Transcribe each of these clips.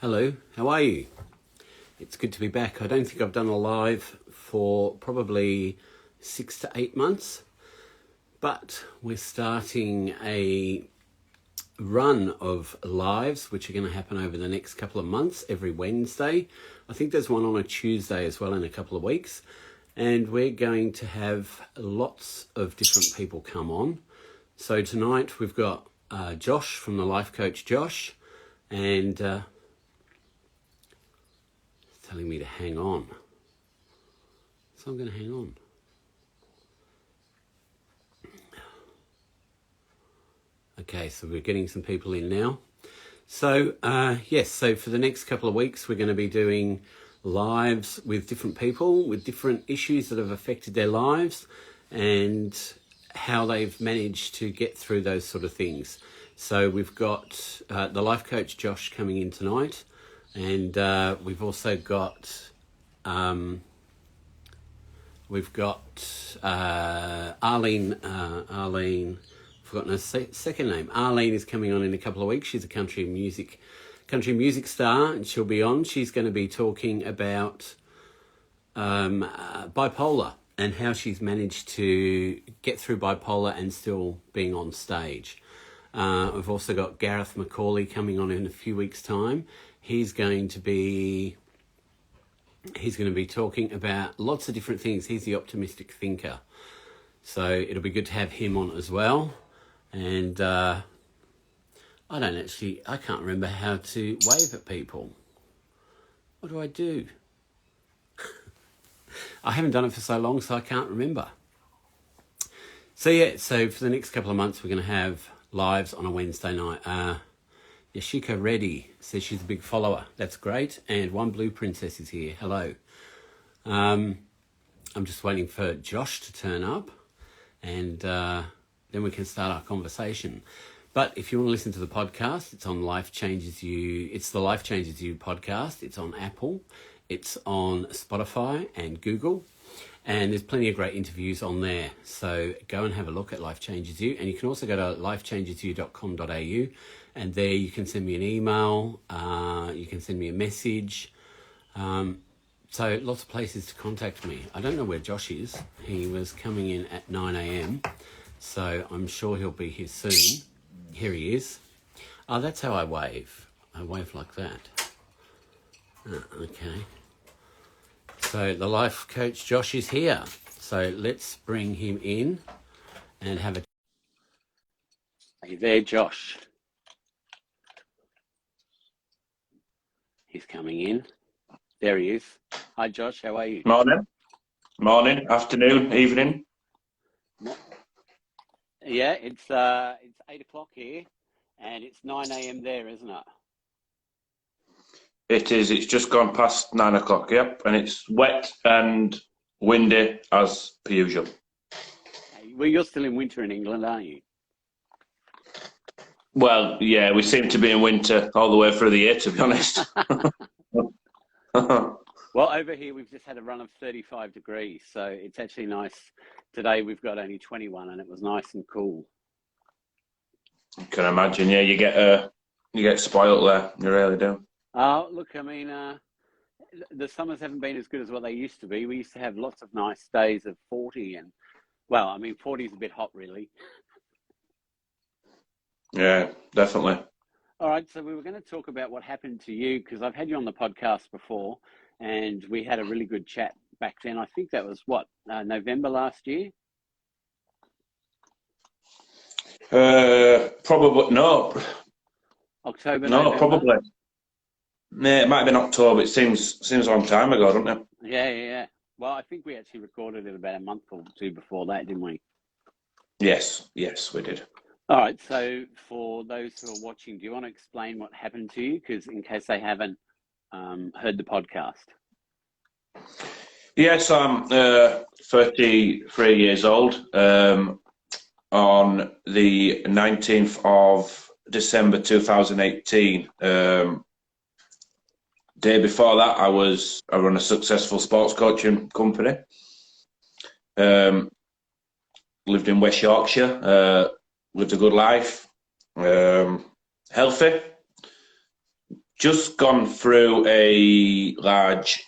Hello, how are you? It's good to be back. I don't think I've done a live for probably 6 to 8 months, but we're starting a run of lives which are going to happen over the next couple of months every Wednesday. I think there's one on a Tuesday as well in a couple of weeks, and we're going to have lots of different people come on. So tonight we've got Josh from the Life Coach Josh, and telling me to hang on. So I'm going to hang on. Okay, so we're getting some people in now. So, yes, so for the next couple of weeks, we're going to be doing lives with different people with different issues that have affected their lives and how they've managed to get through those sort of things. So we've got the Life Coach Josh coming in tonight. And we've also got Arlene. Forgotten her second name. Arlene is coming on in a couple of weeks. She's a country music star, and she'll be on. She's going to be talking about bipolar and how she's managed to get through bipolar and still being on stage. We've also got Gareth McCauley coming on in a few weeks' time. He's going to be talking about lots of different things. He's the optimistic thinker. So it'll be good to have him on as well. And I can't remember how to wave at people. What do I do? I haven't done it for so long, so I can't remember. So yeah, so for the next couple of months, we're going to have lives on a Wednesday night. Yashika Reddy says she's a big follower. That's great. And One Blue Princess is here. Hello. I'm just waiting for Josh to turn up, and then we can start our conversation. But if you want to listen to the podcast, it's on Life Changes You. It's the Life Changes You podcast. It's on Apple. It's on Spotify and Google. And there's plenty of great interviews on there. So go and have a look at Life Changes You. And you can also go to lifechangesyou.com.au. And there you can send me an email. You can send me a message. So lots of places to contact me. I don't know where Josh is. He was coming in at 9 a.m. So I'm sure he'll be here soon. Here he is. Oh, that's how I wave. I wave like that. Okay. So the Life Coach Josh is here. So let's bring him in and have a... Are you there, Josh? He's coming in. There he is. Hi, Josh. How are you? Morning, afternoon, evening. Yeah, it's 8 o'clock here, and it's 9 a.m. there, isn't it? It is. It's just gone past 9 o'clock, yep. And it's wet and windy as per usual. Well, you're still in winter in England, aren't you? Well, yeah, we seem to be in winter all the way through the year, to be honest. Well, over here we've just had a run of 35 degrees, so it's actually nice. Today we've got only 21, and it was nice and cool. I can imagine. Yeah, you get spoiled there. You really do. Look, I mean, the summers haven't been as good as what they used to be. We used to have lots of nice days of 40, and, well, I mean, 40 is a bit hot, really. Yeah, definitely. All right, so we were going to talk about what happened to you, because I've had you on the podcast before, and we had a really good chat back then. I think that was, November last year? Probably, no. October, No, November? probably. Yeah, it might have been October. It seems a long time ago, doesn't it? Yeah. Well, I think we actually recorded it about a month or two before that, didn't we? Yes, we did. All right, so for those who are watching, do you want to explain what happened to you? Because in case they haven't heard the podcast. Yes, I'm 33 years old. On the 19th of December 2018, day before that, I run a successful sports coaching company. Lived in West Yorkshire. Lived a good life. Healthy. just gone through a large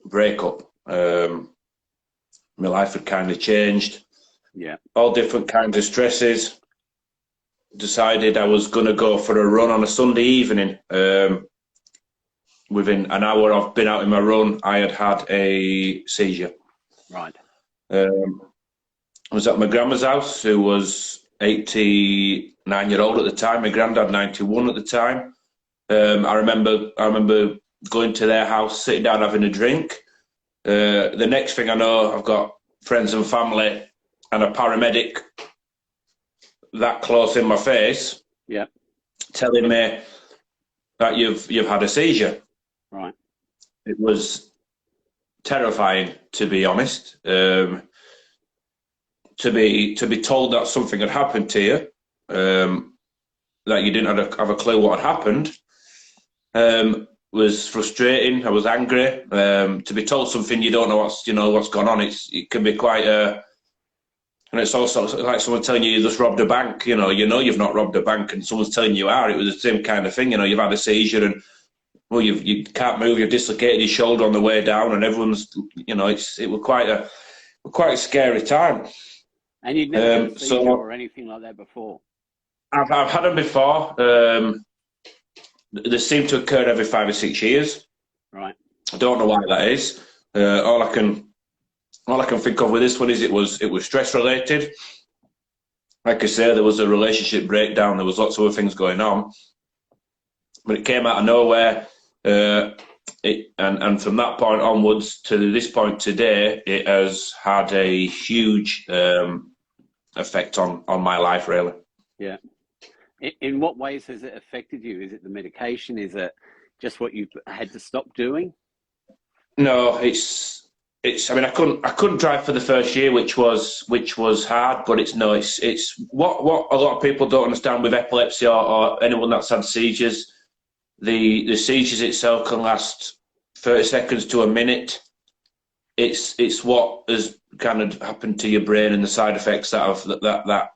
breakup. My life had kind of changed. Yeah. All different kinds of stresses. Decided I was going to go for a run on a Sunday evening. Within an hour of being out in my run, I had a seizure. Right. I was at my grandma's house, who was 89-year-old at the time. My granddad, 91 at the time. I remember going to their house, sitting down, having a drink. The next thing I know, I've got friends and family and a paramedic that close in my face, Yeah. telling me that you've had a seizure. Right. It was terrifying, to be honest. To be told that something had happened to you, that you didn't have a clue what had happened, was frustrating. I was angry. To be told something you don't know what's gone on, it can be quite and it's also like someone telling you just robbed a bank. You've not robbed a bank, and someone's telling you are. It was the same kind of thing. You've had a seizure, and well, you can't move. You've dislocated your shoulder on the way down, and everyone's, it was quite a scary time. And you'd never had a seizure or anything like that before? I've had them before. They seem to occur every 5 or 6 years. Right. I don't know why that is. All I can think of with this one is it was stress related. Like I say, there was a relationship breakdown. There was lots of other things going on, but it came out of nowhere. And from that point onwards to this point today, it has had a huge effect on my life, really. Yeah. In what ways has it affected you? Is it the medication? Is it just what you've had to stop doing? No, it's. I mean, I couldn't drive for the first year, which was hard. But it's what a lot of people don't understand with epilepsy or anyone that's had seizures. The seizures itself can last 30 seconds to a minute. It's what has kind of happened to your brain and the side effects that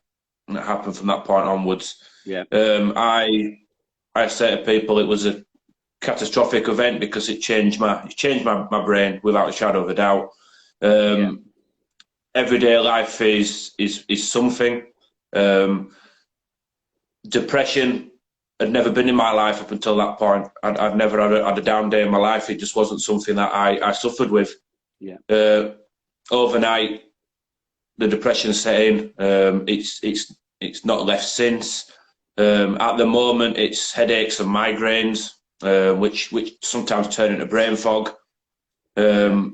happen from that point onwards. Yeah. I say to people it was a catastrophic event because it changed my brain without a shadow of a doubt. Everyday life is something. Depression had never been in my life up until that point. I'd never had a down day in my life. It just wasn't something that I suffered with. Yeah. Overnight, the depression set in. It's not left since. At the moment, it's headaches and migraines, which sometimes turn into brain fog. I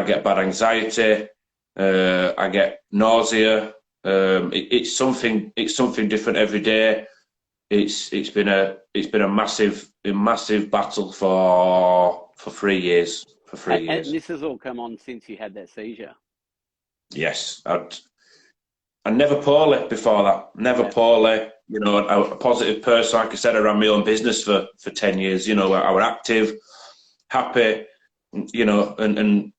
get bad anxiety. I get nausea. It's something different every day. It's been a massive battle for 3 years. And this has all come on since you had that seizure. Yes, I'm never poorly before that. Never poorly. A positive person. Like I said, I ran my own business for 10 years. I was active, happy. And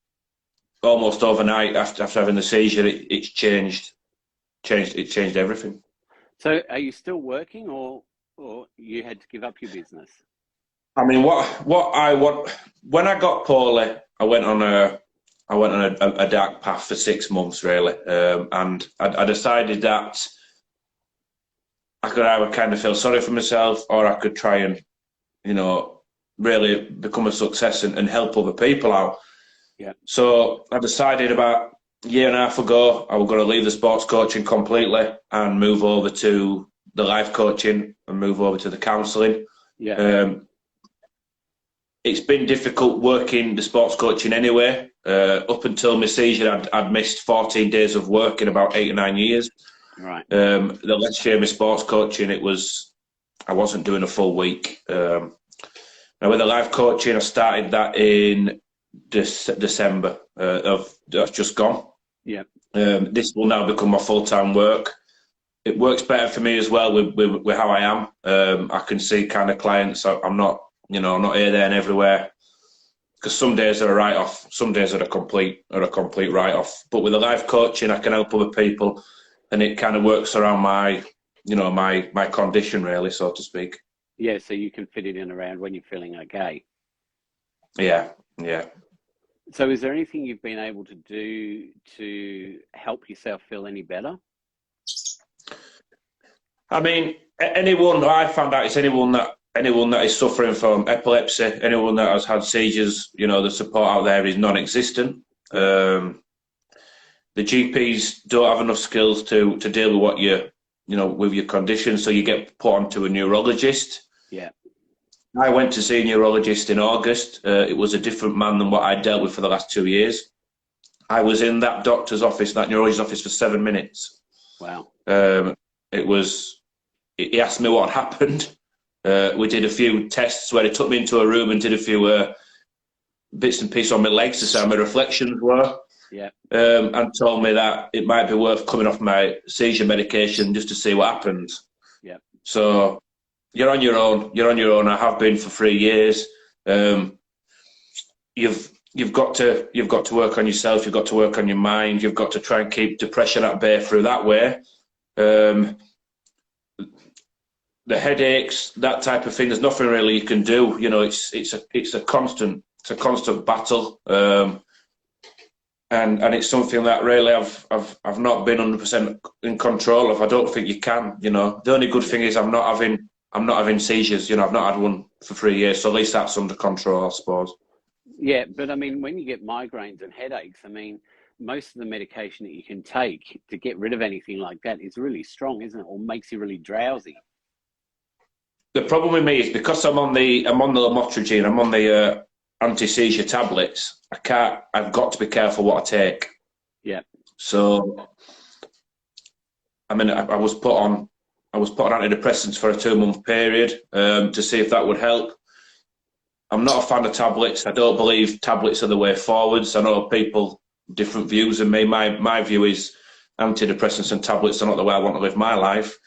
almost overnight after having the seizure, it changed. It changed everything. So, are you still working, or you had to give up your business? I mean, what I want when I got poorly, I went on a dark path for 6 months, really, and I decided that I could either kind of feel sorry for myself, or I could try and, really become a success and help other people out. Yeah. So I decided about a year and a half ago I was going to leave the sports coaching completely and move over to the life coaching and move over to the counselling. Yeah. It's been difficult working the sports coaching anyway. Up until my seizure, I'd missed 14 days of work in about 8 or 9 years. Right. The last year of my sports coaching, I wasn't doing a full week. Now with the life coaching, I started that in December that's just gone. Yeah. This will now become my full-time work. It works better for me as well with how I am. I can see kind of clients. I'm not here, there, and everywhere. Because some days are a write-off, some days are a complete write-off. But with the life coaching, I can help other people, and it kind of works around my condition, really, so to speak. Yeah, so you can fit it in around when you're feeling okay. Yeah, yeah. So is there anything you've been able to do to help yourself feel any better? I mean, anyone I found out is anyone that is suffering from epilepsy, anyone that has had seizures, the support out there is non-existent. Yeah, The GPs don't have enough skills to deal with with your condition, so you get put onto a neurologist. yeah, I went to see a neurologist in August. It was a different man than what I dealt with for the last 2 years. I was in that doctor's office, that neurologist's office, for 7 minutes. wow. Um, it was. He asked me what had happened. We did a few tests where he took me into a room and did a few bits and pieces on my legs to see how my reflections were, Yeah, and told me that it might be worth coming off my seizure medication just to see what happens. yeah, So you're on your own. You're on your own. I have been for 3 years. You've got to work on yourself. You've got to work on your mind. You've got to try and keep depression at bay through that way. The headaches, that type of thing. There's nothing really you can do. It's a constant battle, and it's something that really I've not been 100% in control of. I don't think you can. The only good thing is I'm not having seizures. I've not had one for 3 years, so at least that's under control, I suppose. yeah. But I mean, when you get migraines and headaches, I mean, most of the medication that you can take to get rid of anything like that is really strong, isn't it? Or makes you really drowsy. The problem with me is because I'm on the lamotrigine, I'm on the anti-seizure tablets. I've got to be careful what I take. Yeah, So, I mean, I was put on antidepressants for a 2-month period to see if that would help. I'm not a fan of tablets. I don't believe tablets are the way forwards. I know people different views than me. My view is antidepressants and tablets are not the way I want to live my life,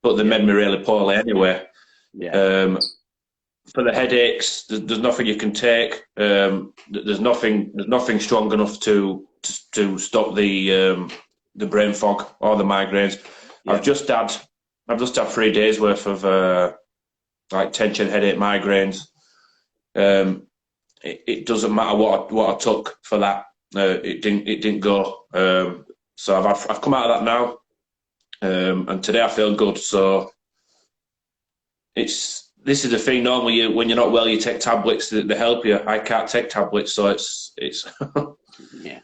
but they made me really poorly anyway. yeah, For the headaches, there's nothing you can take. There's nothing strong enough to stop the brain fog or the migraines. yeah, I've just had 3 days worth of like tension headache migraines. It doesn't matter what I took for that. It didn't go. So I've come out of that now, and today I feel good. So this is the thing. Normally, when you're not well, you take tablets that help you. I can't take tablets, so it's yeah.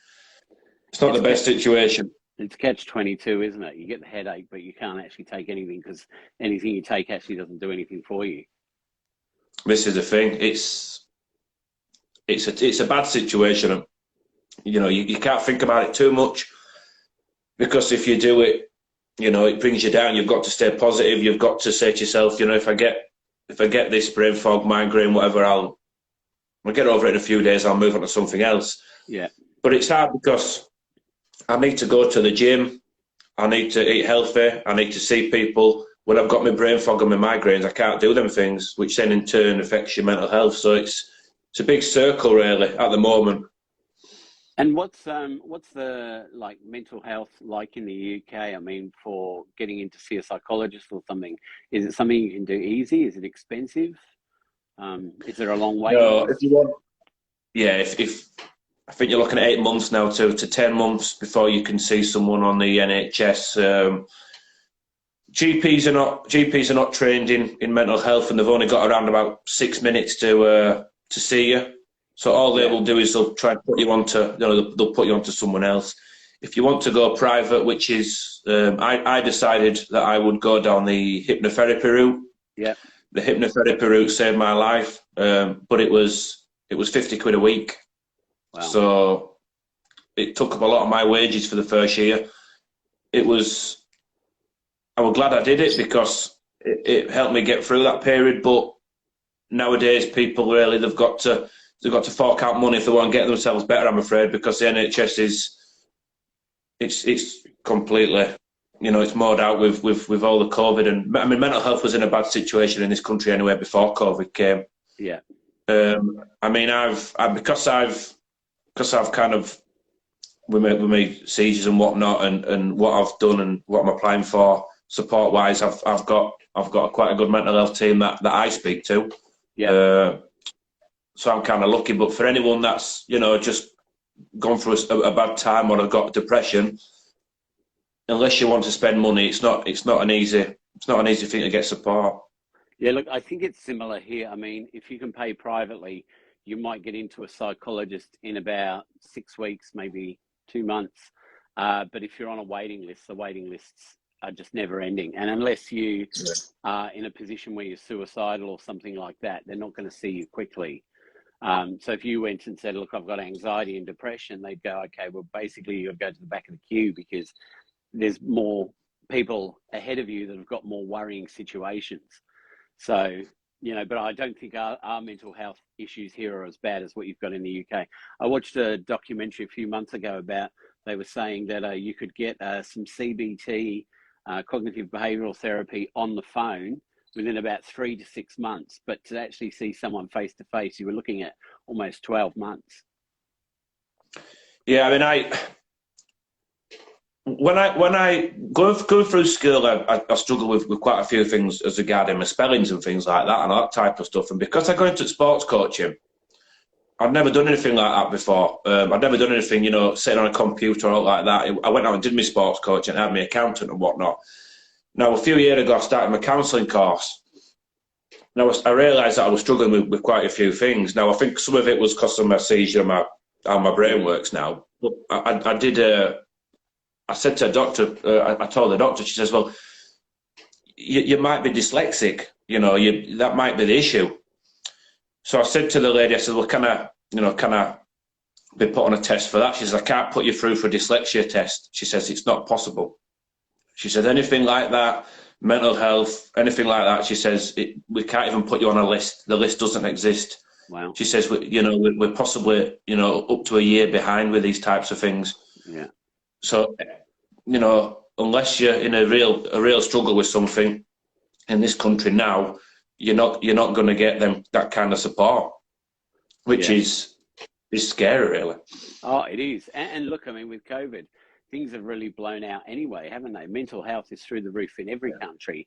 it's not the best situation. It's catch-22, isn't it? You get the headache, but you can't actually take anything because anything you take actually doesn't do anything for you. This is the thing. It's a bad situation. You can't think about it too much because if you do it, it brings you down. You've got to stay positive. You've got to say to yourself, if I get this brain fog, migraine, whatever, I'll get over it in a few days. I'll move on to something else. Yeah, But it's hard because I need to go to the gym. I need to eat healthy. I need to see people. When I've got my brain fog and my migraines, I can't do them things, which then in turn affects your mental health. So it's a big circle really at the moment. and what's the mental health like in the UK? I mean, for getting in to see a psychologist or something, is it something you can do easy? Is it expensive? Is there a long waiting No, if list? you want, yeah, if I think you're looking at 8 months now to 10 months before you can see someone on the NHS. GPs are not trained in mental health, and they've only got around about 6 minutes to see you. So all they Yeah, will do is they'll try and put you onto, they'll put you onto someone else. If you want to go private, which is, I decided that I would go down the hypnotherapy route. yeah, The hypnotherapy route saved my life, but it was £50 a week. wow, So it took up a lot of my wages for the first year. I was glad I did it because it helped me get through that period. But nowadays, people really they've got to fork out money if they want to get themselves better. I'm afraid because the NHS it's completely it's mowed out with all the COVID, and I mean mental health was in a bad situation in this country anyway before COVID came. yeah, I mean because I've kind of with my seizures and whatnot and what I've done and what I'm applying for support wise, I've got quite a good mental health team that I speak to. Yeah. So I'm kind of lucky. But for anyone that's just gone through a bad time or have got depression, unless you want to spend money, it's not an easy thing to get support. Yeah, look, I think it's similar here. I mean, if you can pay privately, you might get into a psychologist in about 6 weeks, maybe 2 months. But if you're on a waiting list, the waiting lists are just never ending. And unless you are in a position where you're suicidal or something like that, they're not going to see you quickly. So if you went and said, look, I've got anxiety and depression, they'd go, okay, well, basically you'll go to the back of the queue because there's more people ahead of you that have got more worrying situations. So, but I don't think our mental health issues here are as bad as what you've got in the UK. I watched a documentary a few months ago about, they were saying that you could get some CBT, cognitive behavioural therapy on the phone within about 3 to 6 months. But to actually see someone face to face, you were looking at almost 12 months. Yeah, I mean, when I go through school, I struggle with quite a few things as regarding my spellings and things like that and that type of stuff. And because I go into sports coaching, I'd never done anything like that before. I'd never done anything, sitting on a computer or like that. I went out and did my sports coaching, had my accountant and whatnot. Now, a few years ago, I started my counselling course. Now, I realised that I was struggling with quite a few things. Now, I think some of it was because of my seizure and how my brain works now. But I said to a doctor, I told the doctor, she says, well, you might be dyslexic, that might be the issue. So I said to the lady, I said, well, can I be put on a test for that? She says, I can't put you through for a dyslexia test. She says, it's not possible. She said, anything like that, mental health, anything like that, she says, we can't even put you on a list. The list doesn't exist. Wow. She says, we're possibly, up to a year behind with these types of things. Yeah. So, unless you're in a real struggle with something in this country now, you're not going to get that kind of support, which is scary, really. Oh, it is. And look, I mean, with COVID, things have really blown out anyway, haven't they? Mental health is through the roof in every country.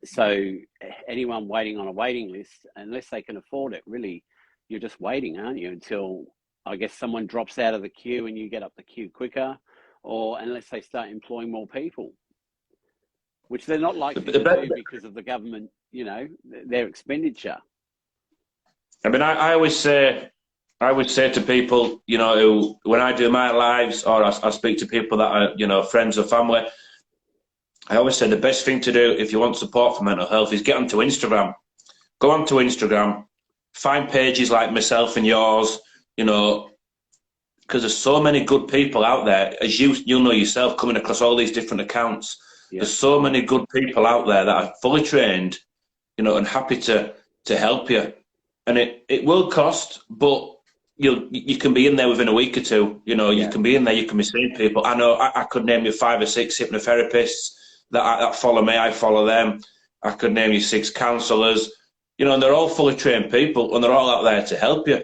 So anyone waiting on a waiting list, unless they can afford it, really, you're just waiting, aren't you, until, I guess, someone drops out of the queue and you get up the queue quicker, or unless they start employing more people, which they're not likely to do because of the government, their expenditure. I mean, I always say to people, who, when I do my lives or I speak to people that are, friends or family, I always say the best thing to do if you want support for mental health is get onto Instagram. Go onto Instagram, find pages like myself and yours, because there's so many good people out there, as you know yourself, coming across all these different accounts. Yeah. There's so many good people out there that are fully trained, and happy to help you. And it will cost, but you can be in there within a week or two. You can be in there, you can be seeing people. I know I could name you 5 or 6 hypnotherapists that follow me. I follow them. I could name you 6 counsellors. And they're all fully trained people, and they're all out there to help you.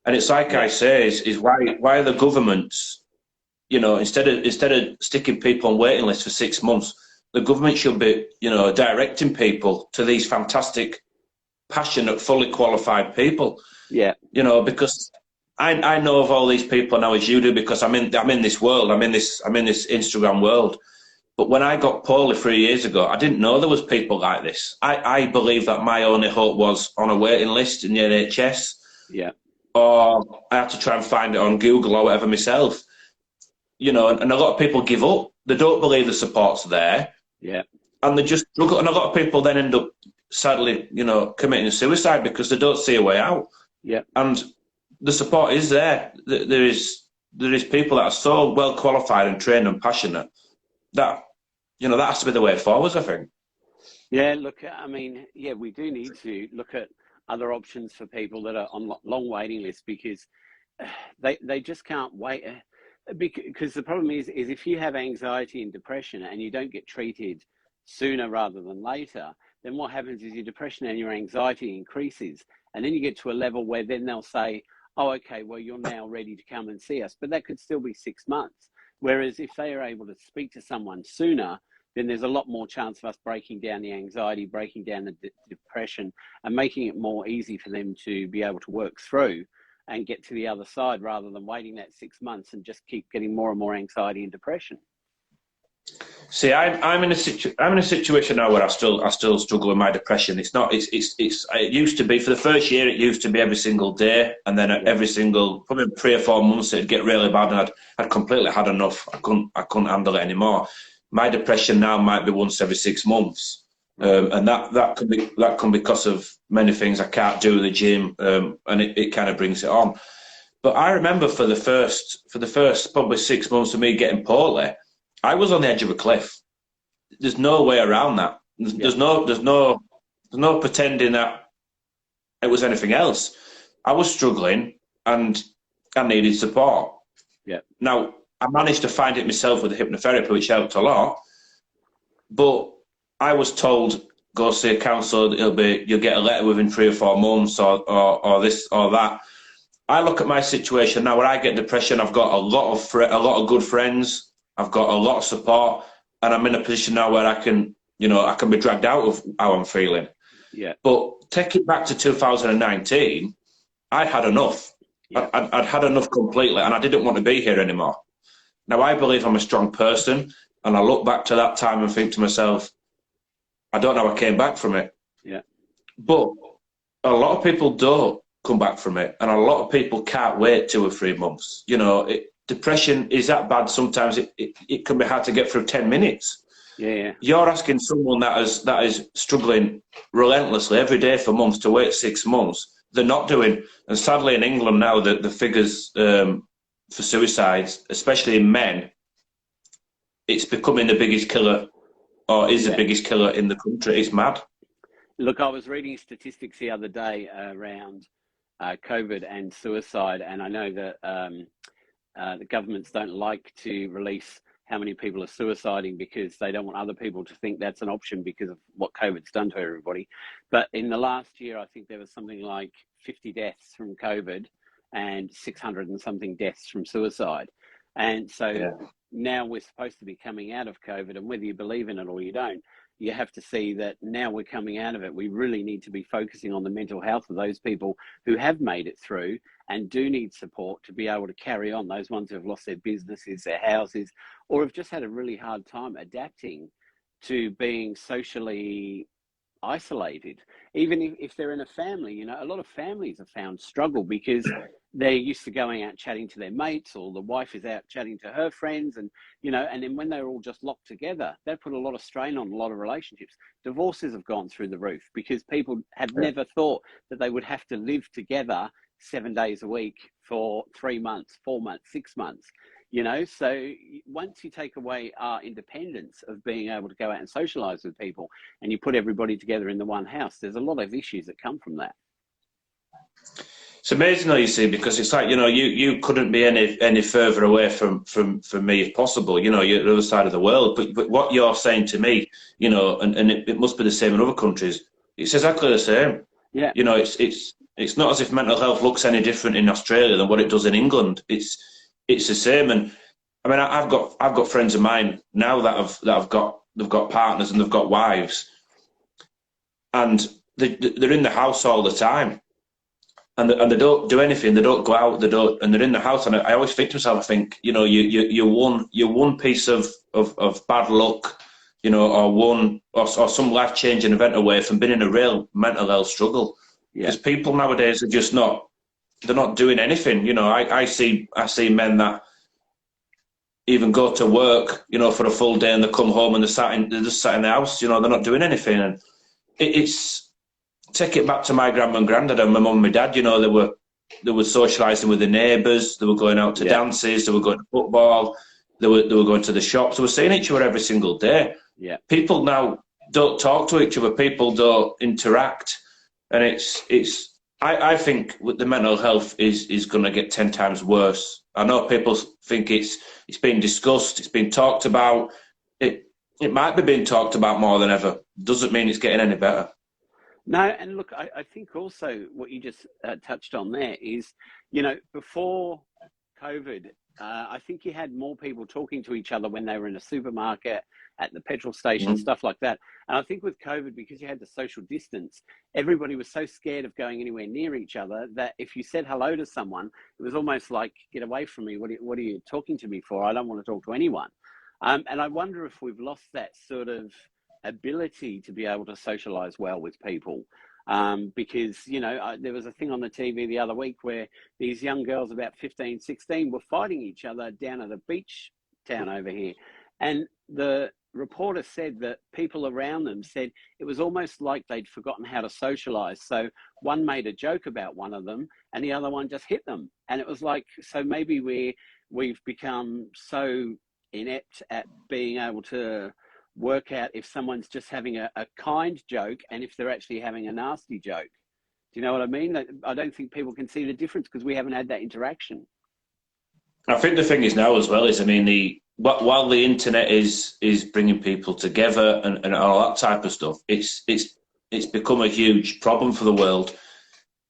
And it's like I say, is why the governments, instead of sticking people on waiting lists for 6 months, the government should be, directing people to these fantastic, passionate, fully qualified people. Yeah. Because I know of all these people now as you do, because I'm in this world, I'm in this Instagram world. But when I got poorly 3 years ago, I didn't know there was people like this. I believe that my only hope was on a waiting list in the NHS. Yeah. Or I had to try and find it on Google or whatever myself. And a lot of people give up. They don't believe the support's there. Yeah. And they just struggle. And a lot of people then end up, sadly, committing suicide because they don't see a way out. Yeah. And the support is there. There is people that are so well qualified and trained and passionate that, that has to be the way forwards, I think. Yeah, look, I mean, we do need to look at other options for people that are on long waiting lists, because they just can't wait. Because the problem is if you have anxiety and depression and you don't get treated sooner rather than later, then what happens is your depression and your anxiety increases. And then you get to a level where then they'll say, oh, okay, well, you're now ready to come and see us. But that could still be 6 months. Whereas if they are able to speak to someone sooner, then there's a lot more chance of us breaking down the anxiety, breaking down the depression, and making it more easy for them to be able to work through and get to the other side, rather than waiting that 6 months and just keep getting more and more anxiety and depression. See, I'm in a situation now where I still struggle with my depression. It used to be, for the first year, it used to be every single day, and then every single, probably 3 or 4 months, it'd get really bad, and I'd completely had enough. I couldn't handle it anymore. My depression now might be once every 6 months, and that can be because of many things. I can't do the gym, and it kind of brings it on. But I remember for the first probably 6 months of me getting poorly, I was on the edge of a cliff. There's no way around that. There's no pretending that it was anything else. I was struggling and I needed support. Yeah. Now, I managed to find it myself with the hypnotherapy, which helped a lot. But I was told, go see a counsellor, you'll get a letter within 3 or 4 months, or this or that. I look at my situation now where I get depression. I've got a lot of good friends. I've got a lot of support, and I'm in a position now where I can be dragged out of how I'm feeling. Yeah. But take it back to 2019, I had enough. Yeah. I'd had enough completely, and I didn't want to be here anymore. Now, I believe I'm a strong person, and I look back to that time and think to myself, I don't know how I came back from it. Yeah. But a lot of people don't come back from it, and a lot of people can't wait 2 or 3 months. Depression is that bad. Sometimes it can be hard to get through 10 minutes. Yeah. You're asking someone that is struggling relentlessly every day for months to wait 6 months. They're not doing. And sadly, in England now, the figures for suicides, especially in men, it's becoming the biggest killer, or is the biggest killer in the country. It's mad. Look, I was reading statistics the other day around COVID and suicide, and I know that the governments don't like to release how many people are suiciding because they don't want other people to think that's an option because of what COVID's done to everybody. But in the last year, I think there was something like 50 deaths from COVID and 600 and something deaths from suicide. And so now we're supposed to be coming out of COVID, and whether you believe in it or you don't, you have to see that now we're coming out of it. We really need to be focusing on the mental health of those people who have made it through and do need support to be able to carry on. Those ones who have lost their businesses, their houses, or have just had a really hard time adapting to being socially isolated. Even if they're in a family, a lot of families have found struggle because they're used to going out chatting to their mates, or the wife is out chatting to her friends, and and then when they're all just locked together, that put a lot of strain on a lot of relationships. Divorces have gone through the roof because people had never thought that they would have to live together 7 days a week for 3 months, 4 months, 6 months. So once you take away our independence of being able to go out and socialize with people, and you put everybody together in the one house, there's a lot of issues that come from that. It's amazing, though, you see, because it's like, you couldn't be any further away from me if possible. You're the other side of the world. But what you're saying to me, and it must be the same in other countries, it's exactly the same. Yeah. It's not as if mental health looks any different in Australia than what it does in England. It's the same. And I mean, I've got friends of mine now they've got partners and they've got wives, and they're in the house all the time, and they don't do anything. They don't go out. And they're in the house. And I always think to myself, I think, you're one piece of bad luck, or some life changing event away from being in a real mental health struggle. Because people nowadays are just they're not doing anything. I see men that even go to work, for a full day, and they come home and they're just sat in the house. They're not doing anything. And it's take it back to my grandma and granddad and my mum and my dad. They were socialising with the neighbours. They were going out to dances. They were going to football. They were going to the shops. They were seeing each other every single day. Yeah. People now don't talk to each other. People don't interact, and I think with the mental health is going to get 10 times worse. I know people think it's been discussed, it's been talked about. It might be being talked about more than ever. Doesn't mean it's getting any better. No, and look, I think also what you just touched on there is, before COVID, I think you had more people talking to each other when they were in a supermarket at the petrol station, stuff like that. And I think with COVID, because you had the social distance, everybody was so scared of going anywhere near each other that if you said hello to someone, it was almost like, get away from me. What are you talking to me for? I don't want to talk to anyone. And I wonder if we've lost that sort of ability to be able to socialize well with people. Because, you know, there was a thing on the TV the other week where these young girls, about 15, 16, were fighting each other down at a beach town over here. And the reporter said that people around them said it was almost like they'd forgotten how to socialize. So one made a joke about one of them and the other one just hit them. And it was like, so maybe we've become so inept at being able to work out if someone's just having a kind joke and if they're actually having a nasty joke. Do you know what I mean? I don't think people can see the difference because we haven't had that interaction. I think the thing is now as well is, I mean, while the internet is bringing people together and all that type of stuff, it's become a huge problem for the world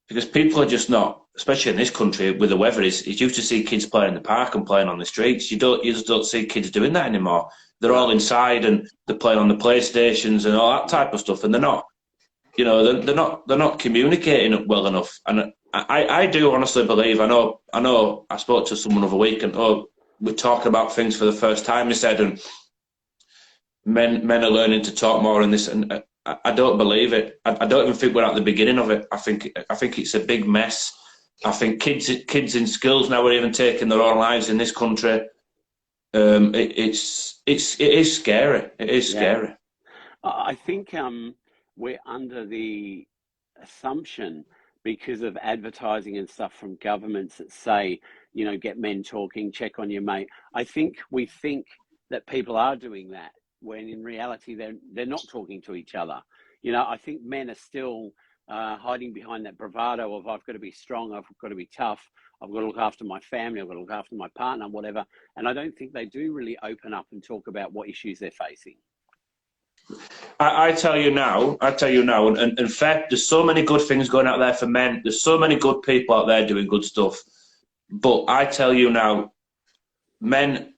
because people are just not, especially in this country with the weather, it's used to see kids playing in the park and playing on the streets. You just don't see kids doing that anymore. They're all inside and they're playing on the PlayStations and all that type of stuff, and they're not, you know, they're not communicating well enough. And I do honestly believe, I know. I spoke to someone the other week, and we're talking about things for the first time. He said, and men are learning to talk more in this, and I don't believe it. I don't even think we're at the beginning of it. I think it's a big mess. I think kids in schools now are even taking their own lives in this country. It is scary. It is scary. I think we're under the assumption, because of advertising and stuff from governments that say, you know, get men talking, check on your mate. I think we think that people are doing that when in reality they're not talking to each other. You know, I think men are still hiding behind that bravado of I've got to be strong, I've got to be tough, I've got to look after my family, I've got to look after my partner, whatever. And I don't think they do really open up and talk about what issues they're facing. I tell you now, and in fact, there's so many good things going out there for men. There's so many good people out there doing good stuff. But I tell you now, men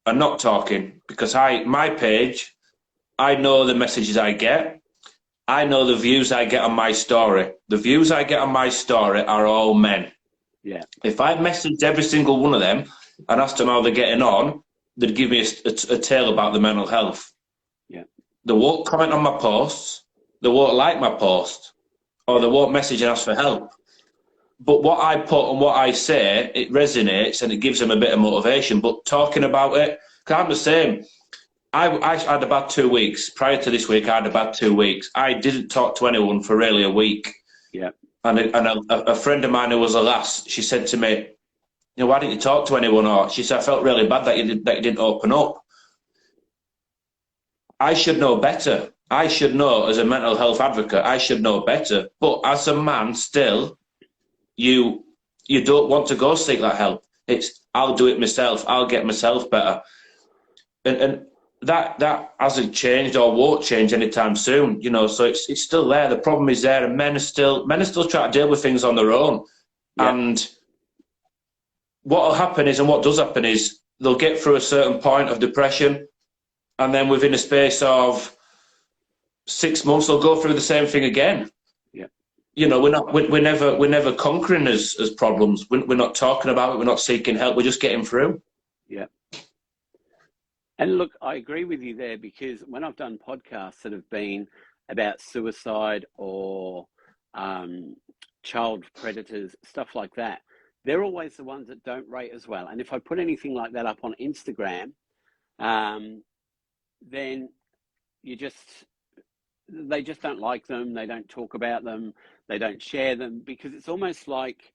are not talking because my page, I know the messages I get. I know the views I get on my story. The views I get on my story are all men. Yeah. If I messaged every single one of them and asked them how they're getting on, they'd give me a tale about the mental health. Yeah. They won't comment on my posts. They won't like my post, or they won't message and ask for help. But what I put and what I say, it resonates and it gives them a bit of motivation. But talking about it, because I'm the same. I had about 2 weeks. Prior to this week, I had about 2 weeks. I didn't talk to anyone for really a week. Yeah. And a friend of mine who was a lass, she said to me, you know, why didn't you talk to anyone? Or she said, I felt really bad that you didn't open up. I should know better. I should know, as a mental health advocate, I should know better. But as a man, still, you don't want to go seek that help. It's, I'll do it myself. I'll get myself better. And that hasn't changed or won't change anytime soon, you know, so it's still there. The problem is there, and men are still trying to deal with things on their own. Yeah. And what will happen is, and what does happen is, they'll get through a certain point of depression, and then within a space of 6 months, they'll go through the same thing again. Yeah. You know, we're never conquering as problems. We're not talking about it. We're not seeking help. We're just getting through. Yeah. And look, I agree with you there, because when I've done podcasts that have been about suicide or child predators, stuff like that, they're always the ones that don't rate as well. And if I put anything like that up on Instagram, then they just don't like them. They don't talk about them. They don't share them, because it's almost like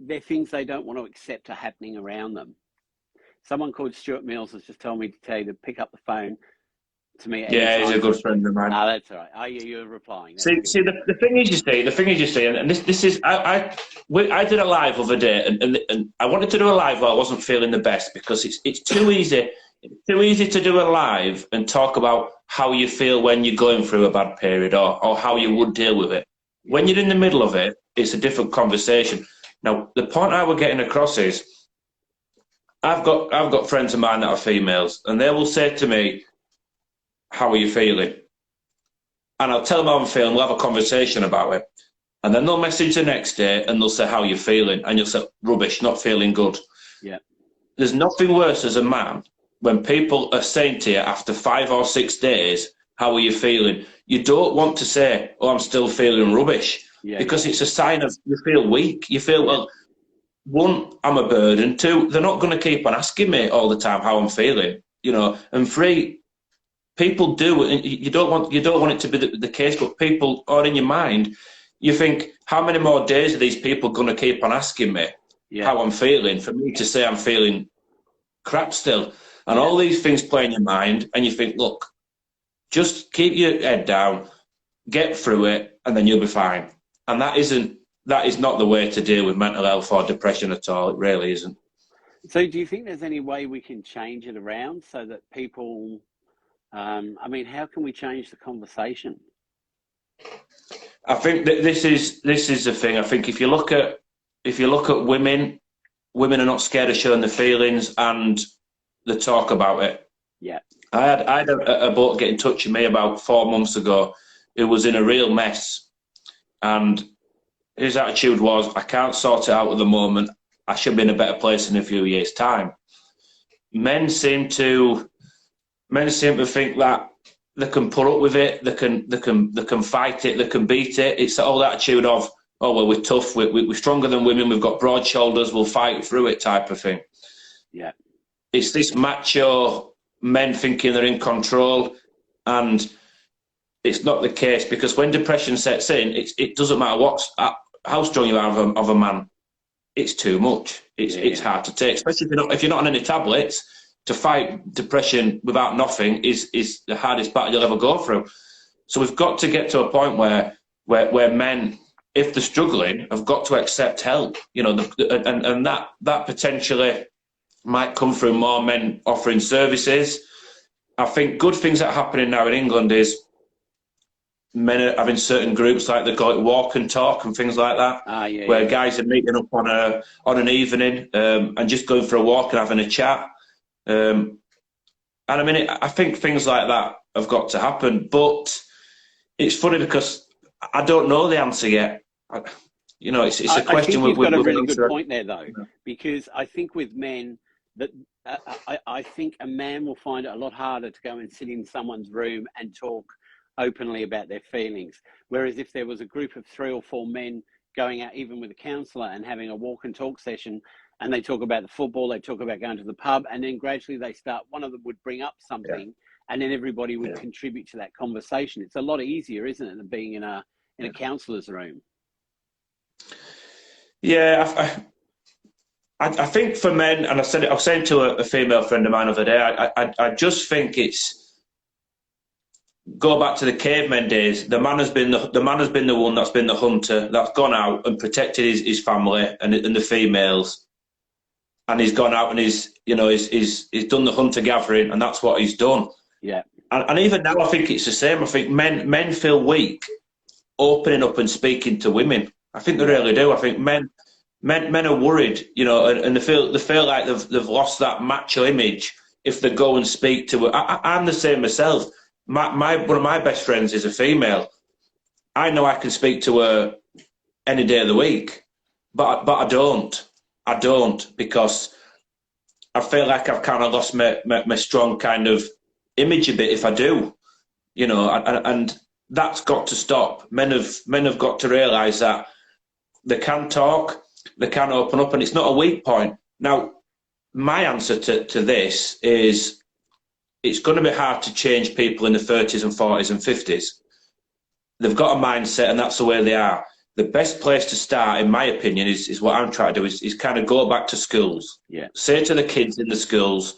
they're things they don't want to accept are happening around them. Someone called Stuart Mills has just told me to tell you to pick up the phone to me. Yeah, he's a good friend of mine. Oh, that's all right. Oh, you're replying. See, the thing is, you see, and this is, I did a live the other day, and I wanted to do a live while I wasn't feeling the best, because it's too easy. It's too easy to do a live and talk about how you feel when you're going through a bad period, or how you would deal with it. When you're in the middle of it, it's a different conversation. Now, the point I was getting across is, I've got friends of mine that are females, and they will say to me, how are you feeling? And I'll tell them how I'm feeling. We'll have a conversation about it. And then they'll message the next day and they'll say, how are you feeling? And you'll say, rubbish, not feeling good. Yeah. There's nothing worse as a man when people are saying to you after 5 or 6 days, how are you feeling? You don't want to say, oh, I'm still feeling rubbish, because it's a sign of you feel weak. You feel, well, one, I'm a burden. Two, they're not going to keep on asking me all the time how I'm feeling, you know. And three, people do, and you don't want it to be the case, but people are in your mind. You think, how many more days are these people going to keep on asking me how I'm feeling for me to say I'm feeling crap still? And all these things play in your mind, and you think, look, just keep your head down, get through it, and then you'll be fine. And that is not the way to deal with mental health or depression at all. It really isn't. So do you think there's any way we can change it around so that people, I mean, how can we change the conversation? I think that this is the thing. I think if you look at women are not scared of showing their feelings, and they talk about it. Yeah. I had a bloke get in touch with me about 4 months ago who was in a real mess, and his attitude was, I can't sort it out at the moment. I should be in a better place in a few years' time. Men seem to think that they can put up with it, they can fight it, they can beat it. It's the old attitude of, oh well, we're tough, we're stronger than women, we've got broad shoulders, we'll fight through it type of thing. Yeah. It's this macho men thinking they're in control, and it's not the case, because when depression sets in, it doesn't matter how strong you are of a man. It's too much. It's hard to take, especially if you're not on any tablets. To fight depression without nothing is the hardest battle you'll ever go through. So we've got to get to a point where men, if they're struggling, have got to accept help. You know, and that potentially might come through more men offering services. I think good things that are happening now in England is men are having certain groups, like they call it walk and talk and things like that, where guys are meeting up on an evening and just going for a walk and having a chat. And I mean, I think things like that have got to happen. But it's funny because I don't know the answer yet. It's a question. I think you've got a really good point there, though, because I think with men that I think a man will find it a lot harder to go and sit in someone's room and talk openly about their feelings. Whereas if there was a group of 3 or 4 men going out, even with a counsellor, and having a walk and talk session, and they talk about the football, they talk about going to the pub, and then gradually they start, one of them would bring up something, and then everybody would contribute to that conversation. It's a lot easier, isn't it, than being in a counsellor's room? Yeah, I think for men, and I was saying to a female friend of mine the other day, I just think it's, go back to the cavemen days. The man has been the one that's been the hunter, that's gone out and protected his family and the females, and he's gone out and he's done the hunter gathering, and that's what he's done. Yeah. And even now, I think it's the same. I think men feel weak opening up and speaking to women. I think they really do. I think men are worried, and they feel like they've lost that macho image if they go and speak to her. I'm the same myself. One of my best friends is a female. I know I can speak to her any day of the week, but I don't. I don't, because I feel like I've kind of lost my strong kind of image a bit if I do, and that's got to stop. Men have got to realise that they can talk, they can open up, and it's not a weak point. Now, my answer to this is, it's going to be hard to change people in the 30s and 40s and 50s. They've got a mindset, and that's the way they are. The best place to start, in my opinion, is what I'm trying to do, is kind of go back to schools. Yeah. Say to the kids in the schools,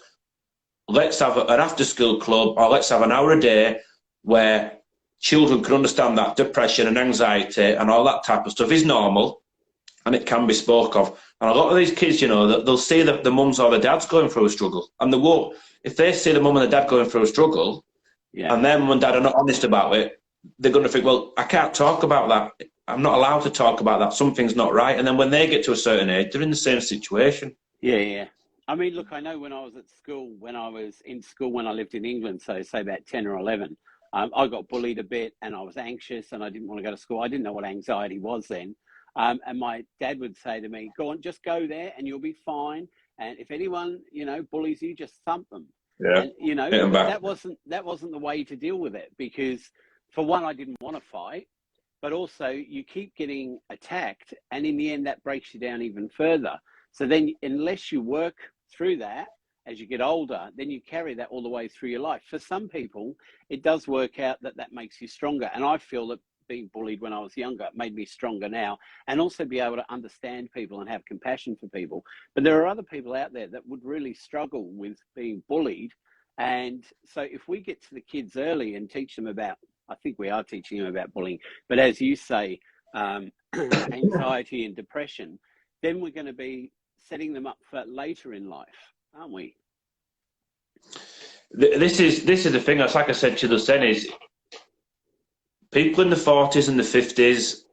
let's have an after-school club, or let's have an hour a day where children can understand that depression and anxiety and all that type of stuff is normal, and it can be spoke of. And a lot of these kids, they'll see the mums or the dads going through a struggle, and they won't. If they see the mum and the dad going through a struggle, and their mum and dad are not honest about it, they're going to think, well, I can't talk about that. I'm not allowed to talk about that. Something's not right. And then when they get to a certain age, they're in the same situation. Yeah. I mean, look, I know when I was at school, when I was in school, when I lived in England, so say about 10 or 11, I got bullied a bit and I was anxious and I didn't want to go to school. I didn't know what anxiety was then. And my dad would say to me, go on, just go there and you'll be fine. And if anyone, bullies you, just thump them. Yeah, And, hit 'em but back. that wasn't the way to deal with it because for one, I didn't want to fight, but also you keep getting attacked. And in the end, that breaks you down even further. So then unless you work through that as you get older, then you carry that all the way through your life. For some people, it does work out that makes you stronger. And I feel that being bullied when I was younger made me stronger now, and also be able to understand people and have compassion for people. But there are other people out there that would really struggle with being bullied. And so if we get to the kids early and teach them about, I think we are teaching them about bullying, but as you say, anxiety and depression, then we're going to be setting them up for later in life, aren't we? This is the thing. That's like I said to you just then, is people in the 40s and the 50s,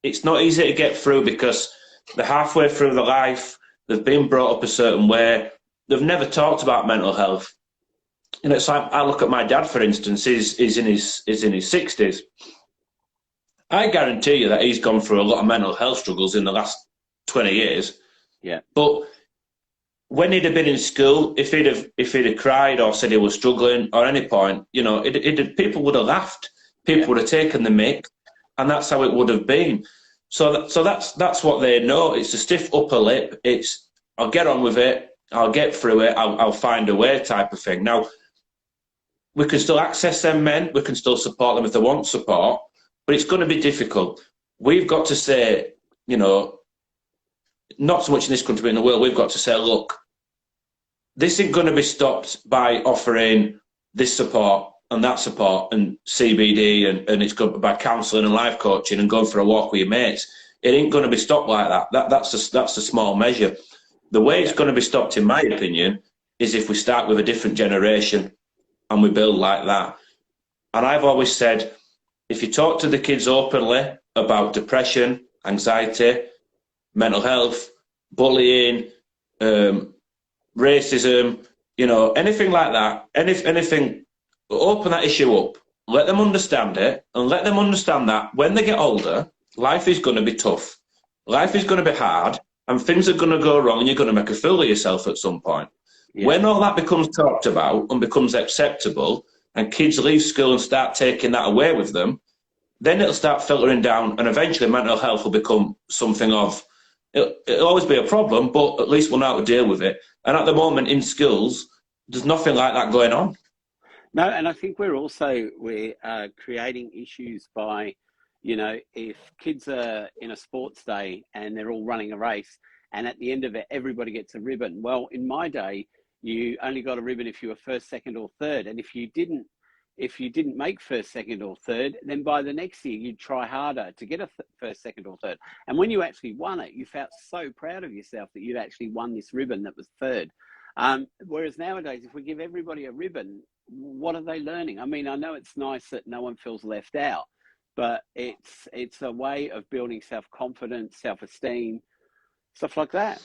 it's not easy to get through because they're halfway through their life, they've been brought up a certain way, they've never talked about mental health. It's like, I look at my dad, for instance, he's in his 60s. I guarantee you that he's gone through a lot of mental health struggles in the last 20 years. Yeah. But when he'd have been in school, if he'd have cried or said he was struggling or any point, people would have laughed. People would have taken the mick, and that's how it would have been. So that's what they know. It's a stiff upper lip. It's, I'll get on with it. I'll get through it. I'll find a way type of thing. Now, we can still access them men. We can still support them if they want support, but it's going to be difficult. We've got to say, not so much in this country, but in the world, we've got to say, look, this isn't going to be stopped by offering this support and that support and CBD and it's good by counselling and life coaching and going for a walk with your mates. It ain't going to be stopped like that. That's a small measure. The way it's going to be stopped, in my opinion, is if we start with a different generation and we build like that. And I've always said, if you talk to the kids openly about depression, anxiety, mental health, bullying, racism, anything like that, anything, open that issue up, let them understand it, and let them understand that when they get older, life is going to be tough. Life is going to be hard, and things are going to go wrong, and you're going to make a fool of yourself at some point. Yeah. When all that becomes talked about and becomes acceptable, and kids leave school and start taking that away with them, then it'll start filtering down, and eventually mental health will become something of, it'll always be a problem, but at least we'll know how to deal with it. And at the moment in schools, there's nothing like that going on. No, and I think we're creating issues by, if kids are in a sports day and they're all running a race, and at the end of it, everybody gets a ribbon. Well, in my day, you only got a ribbon if you were first, second, or third, and if you didn't make first, second, or third, then by the next year you'd try harder to get a first, second, or third. And when you actually won it, you felt so proud of yourself that you'd actually won this ribbon that was third. Whereas nowadays, if we give everybody a ribbon, what are they learning? I mean, I know it's nice that no one feels left out, but it's a way of building self-confidence, self-esteem, stuff like that.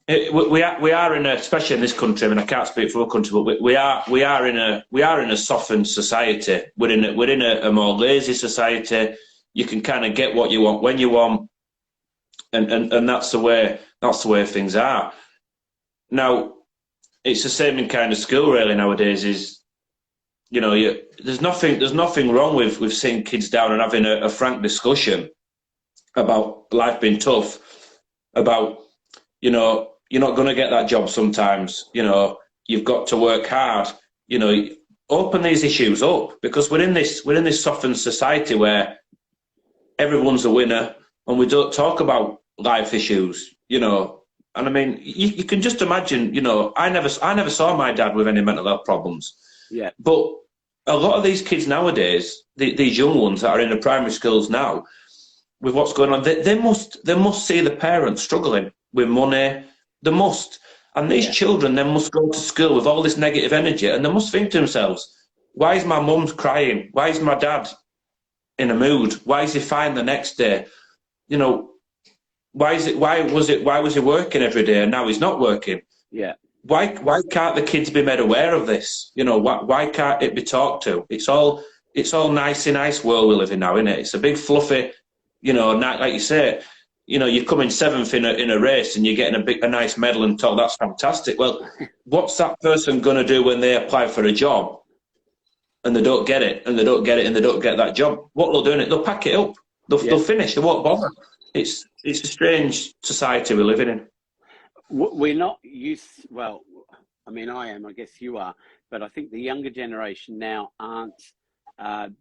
We are in a, especially in this country. I mean, I can't speak for our country, but we are in a softened society. We're in a more lazy society. You can kind of get what you want when you want, and that's the way things are. Now, it's the same in kind of school really nowadays. Is there's nothing wrong with sitting kids down and having a frank discussion about life being tough, about you're not going to get that job sometimes. You've got to work hard. Open these issues up, because we're in this softened society where everyone's a winner and we don't talk about life issues. And I mean, you can just imagine. I never saw my dad with any mental health problems. Yeah. But a lot of these kids nowadays, these young ones that are in the primary schools now, with what's going on, they must see the parents struggling with money. They must. And these children then must go to school with all this negative energy, and they must think to themselves, why is my mum crying? Why is my dad in a mood? Why is he fine the next day? Why was he working every day and now he's not working? Yeah. Why can't the kids be made aware of this? You know, why can't it be talked to? It's all nice world we live in now, isn't it? It's a big fluffy, you know, like you say, you know, you come in seventh in a race and you're getting a nice medal and talk. That's fantastic. Well, what's that person going to do when they apply for a job and they don't get it and they don't get it and they don't get that job? What they'll do it, they'll pack it up. They'll finish. They won't bother. It's a strange society we're living in. We're not used, well, I mean, I am, I guess you are, but I think the younger generation now aren't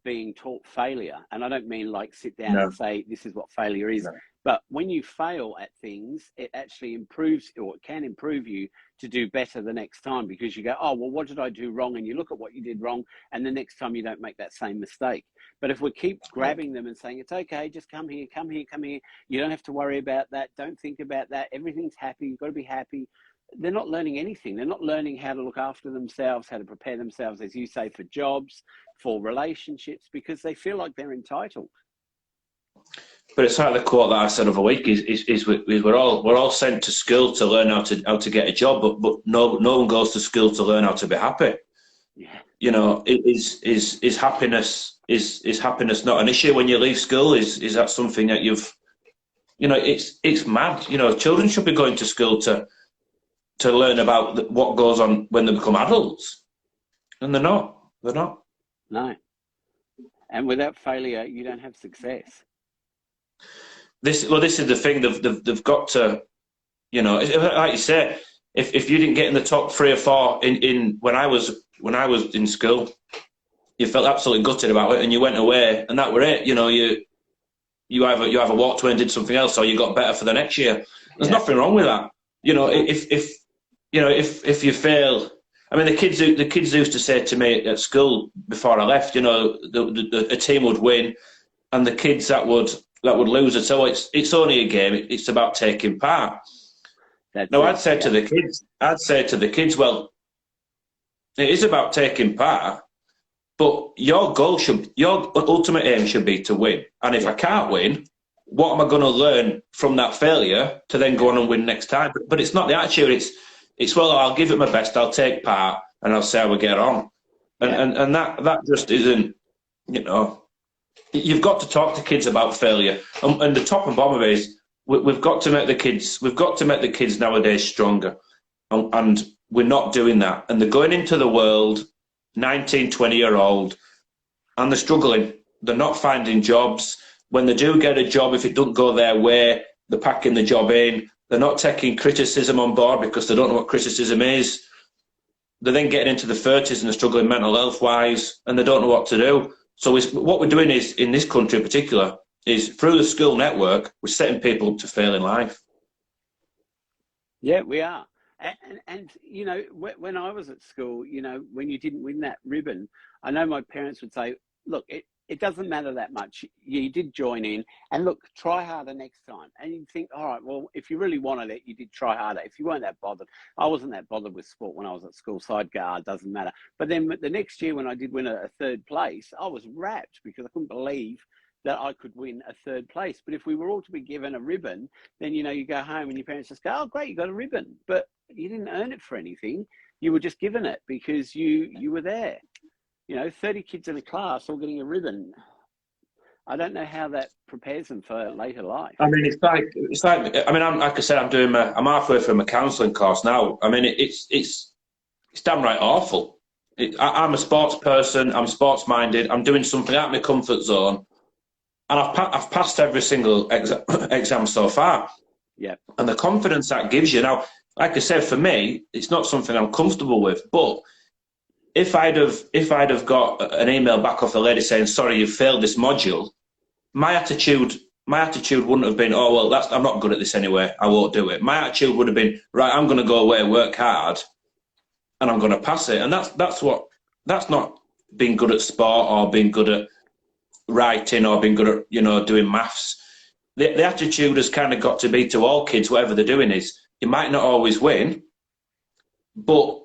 being taught failure. And I don't mean like sit down and say, this is what failure is. No. But when you fail at things, it actually improves, or it can improve you to do better the next time, because you go, oh, well, what did I do wrong? And you look at what you did wrong, and the next time you don't make that same mistake. But if we keep grabbing them and saying, it's okay, just come here, come here, come here. You don't have to worry about that. Don't think about that. Everything's happy. You've got to be happy. They're not learning anything. They're not learning how to look after themselves, how to prepare themselves, as you say, for jobs, for relationships, because they feel like they're entitled. But it's like the quote that I said of a week is we're all sent to school to learn how to get a job, but no one goes to school to learn how to be happy. Yeah. You know, is happiness not an issue when you leave school? Is that something that it's mad. You know, children should be going to school to learn about what goes on when they become adults, and they're not. No. And without failure, you don't have success. This is the thing. They've got to, you know, like you say, if you didn't get in the top 3 or 4 in when I was in school, you felt absolutely gutted about it, and you went away, and that were it. You know, you either walked away and did something else, or you got better for the next year. There's nothing wrong with that. You know, if you fail. I mean, the kids used to say to me at school before I left, you know, a team would win, and the kids that would lose it. So it's only a game. It's about taking part. I'd say to the kids, well, it is about taking part, but your ultimate aim should be to win. And if I can't win, what am I going to learn from that failure to then go on and win next time? But it's not the attitude. It's well, I'll give it my best. I'll take part, and I'll see how we get on. And that just isn't, you know. You've got to talk to kids about failure, and the top and bottom of it is we've got to make the kids nowadays stronger, and we're not doing that. And they're going into the world, 19, 20-year-old, and they're struggling. They're not finding jobs. When they do get a job, if it doesn't go their way, they're packing the job in. They're not taking criticism on board because they don't know what criticism is. They're then getting into the 30s and they're struggling mental health-wise, and they don't know what to do. So what we're doing is, in this country in particular, is through the school network, we're setting people up to fail in life. Yeah, we are. And you know, when I was at school, you know, when you didn't win that ribbon, I know my parents would say, look, it doesn't matter that much. You did join in, and look, try harder next time. And you'd think, all right, well, if you really wanted it, you did try harder. If you weren't that bothered, I wasn't that bothered with sport when I was at school, so I'd go, it doesn't matter. But then the next year when I did win a 3rd place, I was rapt because I couldn't believe that I could win a 3rd place. But if we were all to be given a ribbon, then, you know, you go home and your parents just go, oh, great, you got a ribbon. But you didn't earn it for anything. You were just given it because you were there. You know, 30 kids in a class all getting a ribbon. I don't know how that prepares them for later life. I mean, it's like. I mean, like I said, I'm halfway through my counselling course now. I mean, it's damn right awful. I'm a sports person. I'm sports minded. I'm doing something out of my comfort zone, and I've passed every single exam so far. Yeah. And the confidence that gives you now, like I said, for me, it's not something I'm comfortable with, but. If I'd have got an email back off a lady saying, sorry, you failed this module, my attitude wouldn't have been, oh, well, I'm not good at this anyway, I won't do it. My attitude would have been, right, I'm going to go away, work hard, and I'm going to pass it. And that's not being good at sport or being good at writing or being good at, you know, doing maths. The attitude has kind of got to be to all kids, whatever they're doing is, you might not always win, but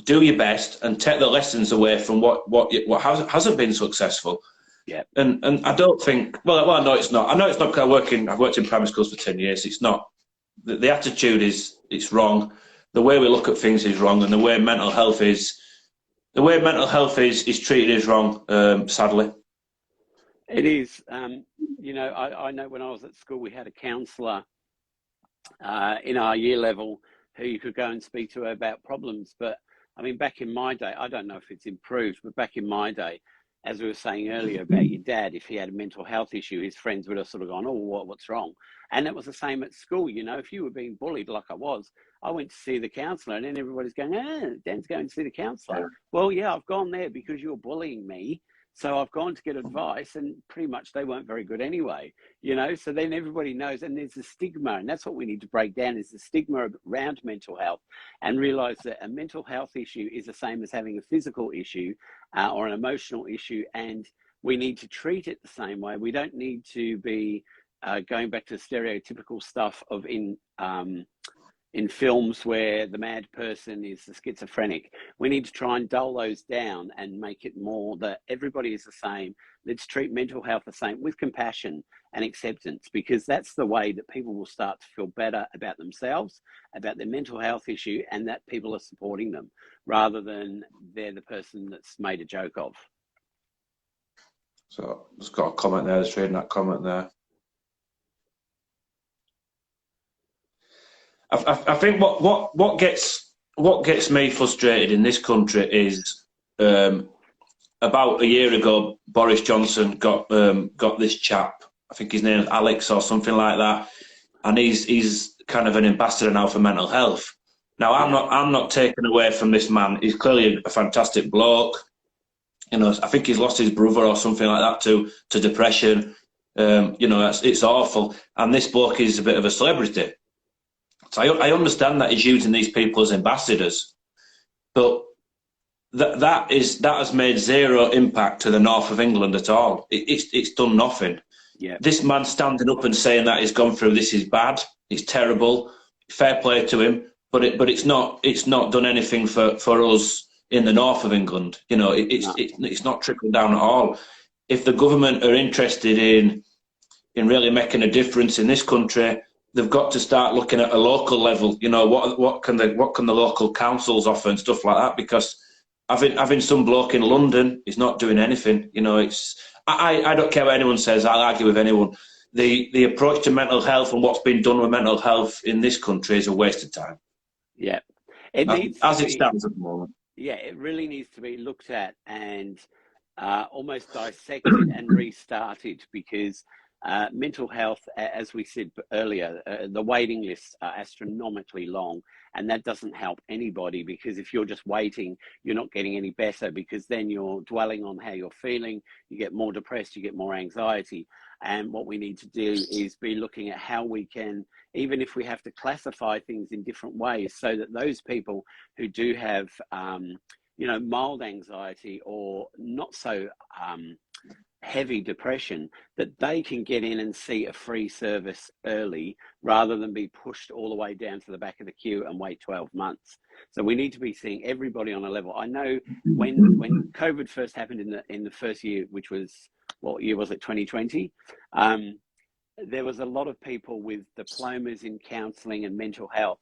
do your best and take the lessons away from what hasn't been successful. Yeah. And I don't think, well, I know it's not. I know it's not because I've worked in primary schools for 10 years. It's not, the attitude it's wrong. The way we look at things is wrong. And the way mental health is treated is wrong, sadly. It is. You know, I know when I was at school, we had a counsellor in our year level who you could go and speak to about problems. But I mean, back in my day, I don't know if it's improved, but back in my day, as we were saying earlier about your dad, if he had a mental health issue, his friends would have sort of gone, "Oh, what's wrong?" And it was the same at school. You know, if you were being bullied like I was, I went to see the counsellor, and then everybody's going, Dan's going to see the counsellor. Well, yeah, I've gone there because you're bullying me. So I've gone to get advice, and pretty much they weren't very good anyway, you know. So then everybody knows, and there's a stigma, and that's what we need to break down: is the stigma around mental health, and realise that a mental health issue is the same as having a physical issue or an emotional issue, and we need to treat it the same way. We don't need to be going back to the stereotypical stuff of in films where the mad person is the schizophrenic. We need to try and dull those down and make it more that everybody is the same. Let's treat mental health the same, with compassion and acceptance, because that's the way that people will start to feel better about themselves, about their mental health issue, and that people are supporting them rather than they're the person that's made a joke of. So just got a comment there, just reading that comment there. I think what gets me frustrated in this country is about a year ago, Boris Johnson got this chap, I think his name is Alex or something like that, and he's kind of an ambassador now for mental health. Now I'm not taken away from this man. He's clearly a fantastic bloke. You know, I think he's lost his brother or something like that to depression. You know, it's awful. And this bloke is a bit of a celebrity. So I understand that he's using these people as ambassadors, but that has made zero impact to the north of England at all. It's done nothing. Yeah. This man standing up and saying that he's gone through this is bad, it's terrible, fair play to him, but it's not done anything for us in the north of England. You know, it's not trickled down at all. If the government are interested in really making a difference in this country, they've got to start looking at a local level. You know, what can the local councils offer and stuff like that? Because having some bloke in London is not doing anything. You know, I don't care what anyone says. I'll argue with anyone. The approach to mental health and what's been done with mental health in this country is a waste of time. Yeah, it needs as it stands at the moment. Yeah, it really needs to be looked at and almost dissected and restarted, because mental health, as we said earlier, the waiting lists are astronomically long, and that doesn't help anybody, because if you're just waiting, you're not getting any better, because then you're dwelling on how you're feeling, you get more depressed, you get more anxiety. And what we need to do is be looking at how we can, even if we have to classify things in different ways, so that those people who do have, you know, mild anxiety or not so heavy depression, that they can get in and see a free service early rather than be pushed all the way down to the back of the queue and wait 12 months. So we need to be seeing everybody on a level. I know when COVID first happened in the first year, which was, what year was it, 2020? There was a lot of people with diplomas in counselling and mental health,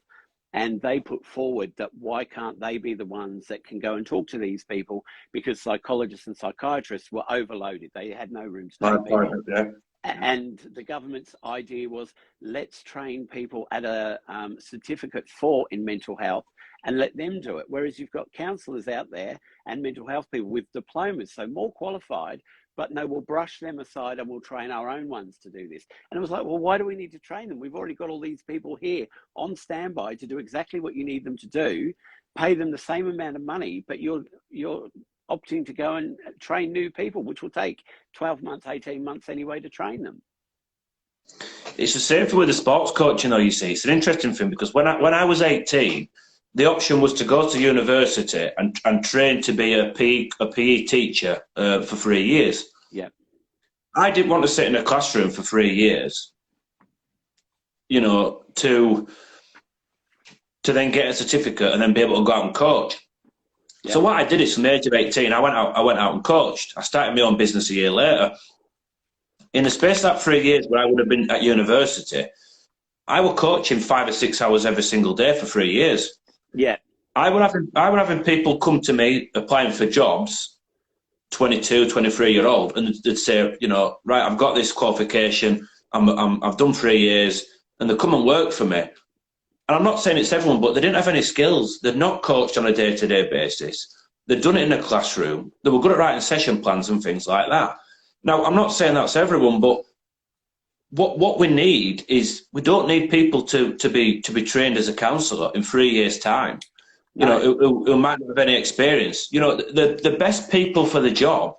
and they put forward that why can't they be the ones that can go and talk to these people, because psychologists and psychiatrists were overloaded. They had no room to take people. Yeah. And the government's idea was, let's train people at a certificate 4 in mental health and let them do it. Whereas you've got counsellors out there and mental health people with diplomas, so more qualified, but no, we'll brush them aside and we'll train our own ones to do this. And it was like, well, why do we need to train them? We've already got all these people here on standby to do exactly what you need them to do, pay them the same amount of money, but you're opting to go and train new people, which will take 12 months, 18 months anyway to train them. It's the same thing with the sports coaching, though, you see. It's an interesting thing, because when I was 18, the option was to go to university and train to be a PE teacher for 3 years. Yeah. I didn't want to sit in a classroom for 3 years, you know, to then get a certificate and then be able to go out and coach. So what I did is from the age of 18, I went out and coached. I started my own business a year later. In the space of that 3 years where I would have been at university, I was coaching 5 or 6 hours every single day for 3 years. Yeah. I were having people come to me applying for jobs, 22, 23-year-old, and they'd say, you know, right, I've got this qualification, I've done 3 years, and they come and work for me. And I'm not saying it's everyone, but they didn't have any skills. They'd not coached on a day-to-day basis. They'd done it in a classroom. They were good at writing session plans and things like that. Now, I'm not saying that's everyone, but what we need is, we don't need people to be trained as a counsellor in 3 years' time. You know, who might not have any experience. You know, the best people for the job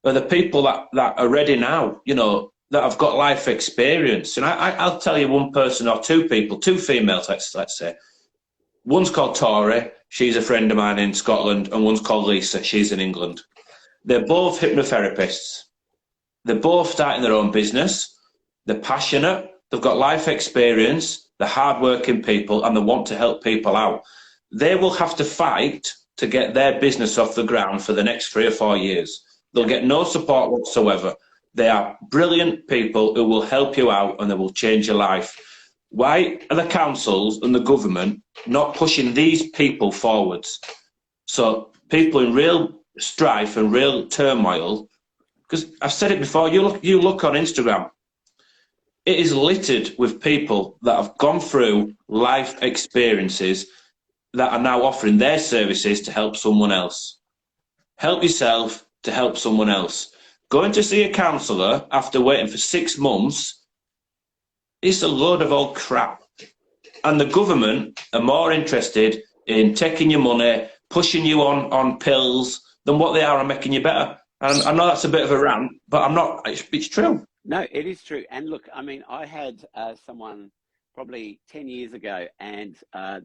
are the people that are ready now, you know, that have got life experience. And I'll tell you one person or two people, two females, let's say. One's called Tori, she's a friend of mine in Scotland, and one's called Lisa, she's in England. They're both hypnotherapists. They're both starting their own business. They're passionate, they've got life experience, they're hardworking people, and they want to help people out. They will have to fight to get their business off the ground for the next 3 or 4 years. They'll get no support whatsoever. They are brilliant people who will help you out and they will change your life. Why are the councils and the government not pushing these people forwards? So people in real strife and real turmoil, because I've said it before, you look on Instagram, it is littered with people that have gone through life experiences that are now offering their services to help someone else. Help yourself to help someone else. Going to see a counsellor after waiting for 6 months is a load of old crap. And the government are more interested in taking your money, pushing you on pills, than what they are on making you better. And I know that's a bit of a rant, but I'm not, it's true. No, it is true. And look, I mean, I had someone probably 10 years ago, and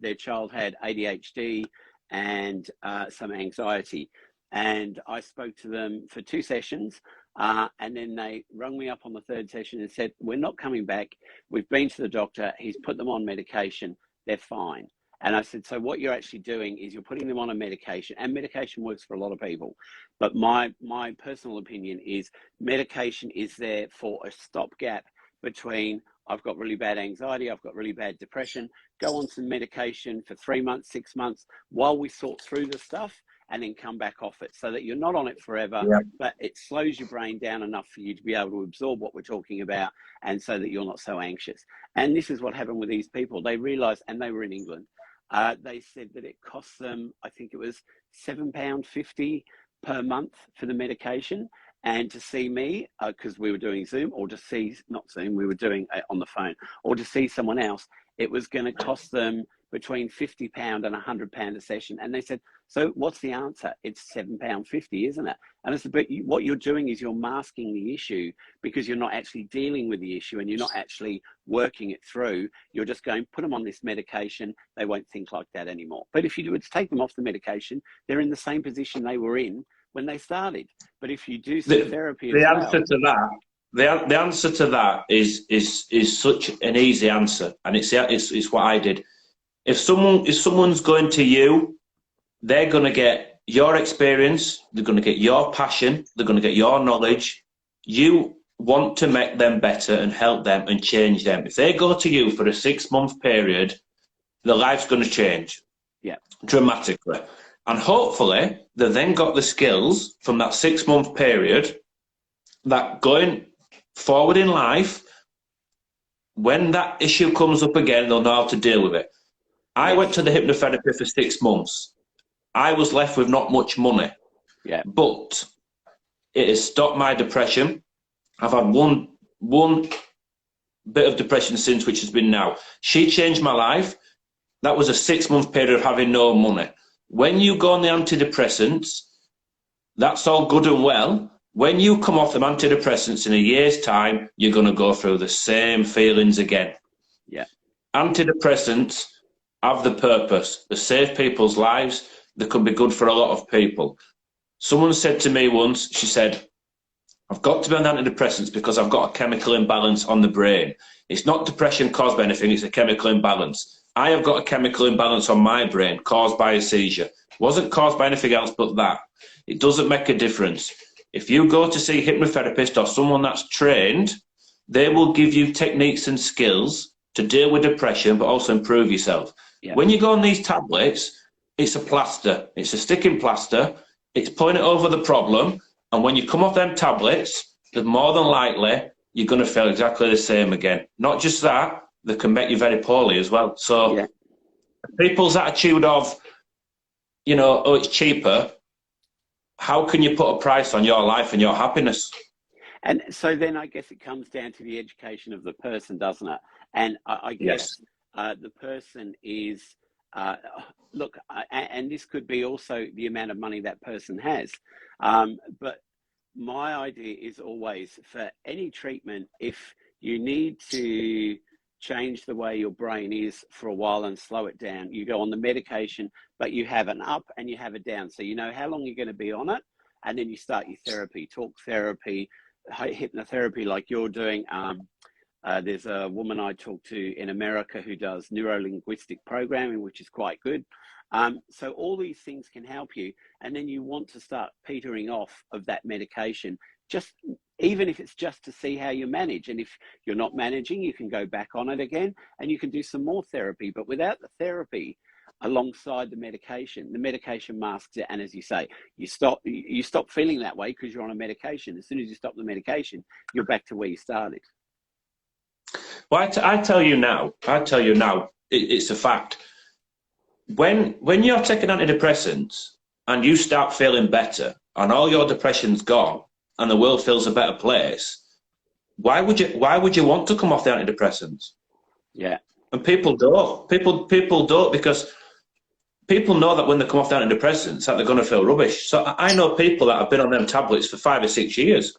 their child had ADHD and some anxiety. And I spoke to them for 2 sessions, and then they rung me up on the 3rd session and said, we're not coming back. We've been to the doctor. He's put them on medication. They're fine. And I said, so what you're actually doing is you're putting them on a medication, and medication works for a lot of people. But my personal opinion is medication is there for a stopgap between, I've got really bad anxiety, I've got really bad depression, go on some medication for 3 months, 6 months, while we sort through the stuff, and then come back off it, so that you're not on it forever, but it slows your brain down enough for you to be able to absorb what we're talking about, and so that you're not so anxious. And this is what happened with these people. They realised, and they were in England, they said that it cost them, I think it was £7.50 per month for the medication. And to see me, because we were doing Zoom, or to see, not Zoom, we were doing it on the phone, or to see someone else, it was going to cost them between £50 and £100 a session. And they said, so what's the answer? It's £7.50, isn't it? And I said, but what you're doing is you're masking the issue, because you're not actually dealing with the issue and you're not actually working it through. You're just going, put them on this medication, they won't think like that anymore. But if you were to take them off the medication, they're in the same position they were in when they started. But if you do some therapy, the answer to that is such an easy answer, and it's what I did. If someone's going to you, they're going to get your experience, they're going to get your passion, they're going to get your knowledge. You want to make them better and help them and change them. If they go to you for a 6-month period, their life's going to change, dramatically. And hopefully, they then got the skills from that 6-month period that going forward in life, when that issue comes up again, they'll know how to deal with it. I went to the hypnotherapy for 6 months. I was left with not much money, but it has stopped my depression. I've had one bit of depression since, which has been now. She changed my life. That was a 6-month period of having no money. When you go on the antidepressants, that's all good and well. When you come off them antidepressants in a year's time, you're going to go through the same feelings again. Antidepressants have the purpose. They save people's lives. They can be good for a lot of people. Someone said to me once, she said, I've got to be on antidepressants because I've got a chemical imbalance on the brain. It's not depression caused by anything, it's a chemical imbalance. I have got a chemical imbalance on my brain caused by a seizure. Wasn't caused by anything else but that. It doesn't make a difference. If you go to see a hypnotherapist or someone that's trained, they will give you techniques and skills to deal with depression, but also improve yourself. Yeah. When you go on these tablets, it's a plaster. It's a sticking plaster. It's putting it over the problem. And when you come off them tablets, then more than likely, you're going to feel exactly the same again. Not just that, they can make you very poorly as well. So people's attitude of, you know, oh, it's cheaper. How can you put a price on your life and your happiness? And so then I guess it comes down to the education of the person, doesn't it? And I guess the person is, look, and this could be also the amount of money that person has. But my idea is always for any treatment, if you need to change the way your brain is for a while and slow it down, you go on the medication, but you have an up and you have a down. So you know how long you're going to be on it. And then you start your therapy, talk therapy, hypnotherapy like you're doing. There's a woman I talk to in America who does neuro-linguistic programming, which is quite good. So all these things can help you. And then you want to start petering off of that medication, just even if it's just to see how you manage. And if you're not managing, you can go back on it again and you can do some more therapy. But without the therapy alongside the medication masks it. And as you say, you stop feeling that way because you're on a medication. As soon as you stop the medication, you're back to where you started. Well, I tell you now, it's a fact. When you're taking antidepressants and you start feeling better and all your depression's gone and the world feels a better place, why would you want to come off the antidepressants? Yeah. And people don't. People don't, because people know that when they come off the antidepressants that they're going to feel rubbish. So I know people that have been on them tablets for 5 or 6 years.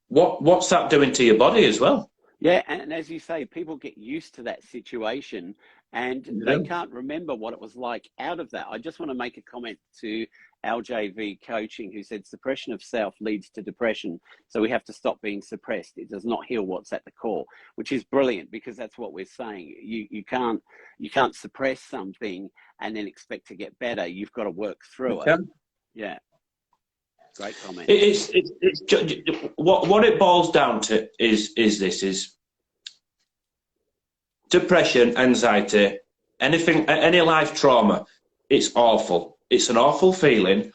What's that doing to your body as well? Yeah, and as you say, people get used to that situation and they can't remember what it was like out of that. I just want to make a comment to LJV Coaching, who said suppression of self leads to depression. So we have to stop being suppressed. It does not heal what's at the core, which is brilliant, because that's what we're saying. You can't suppress something and then expect to get better. You've got to work through it. Yeah. Great comment. It's what it boils down to is depression, anxiety, any life trauma. It's awful. It's an awful feeling.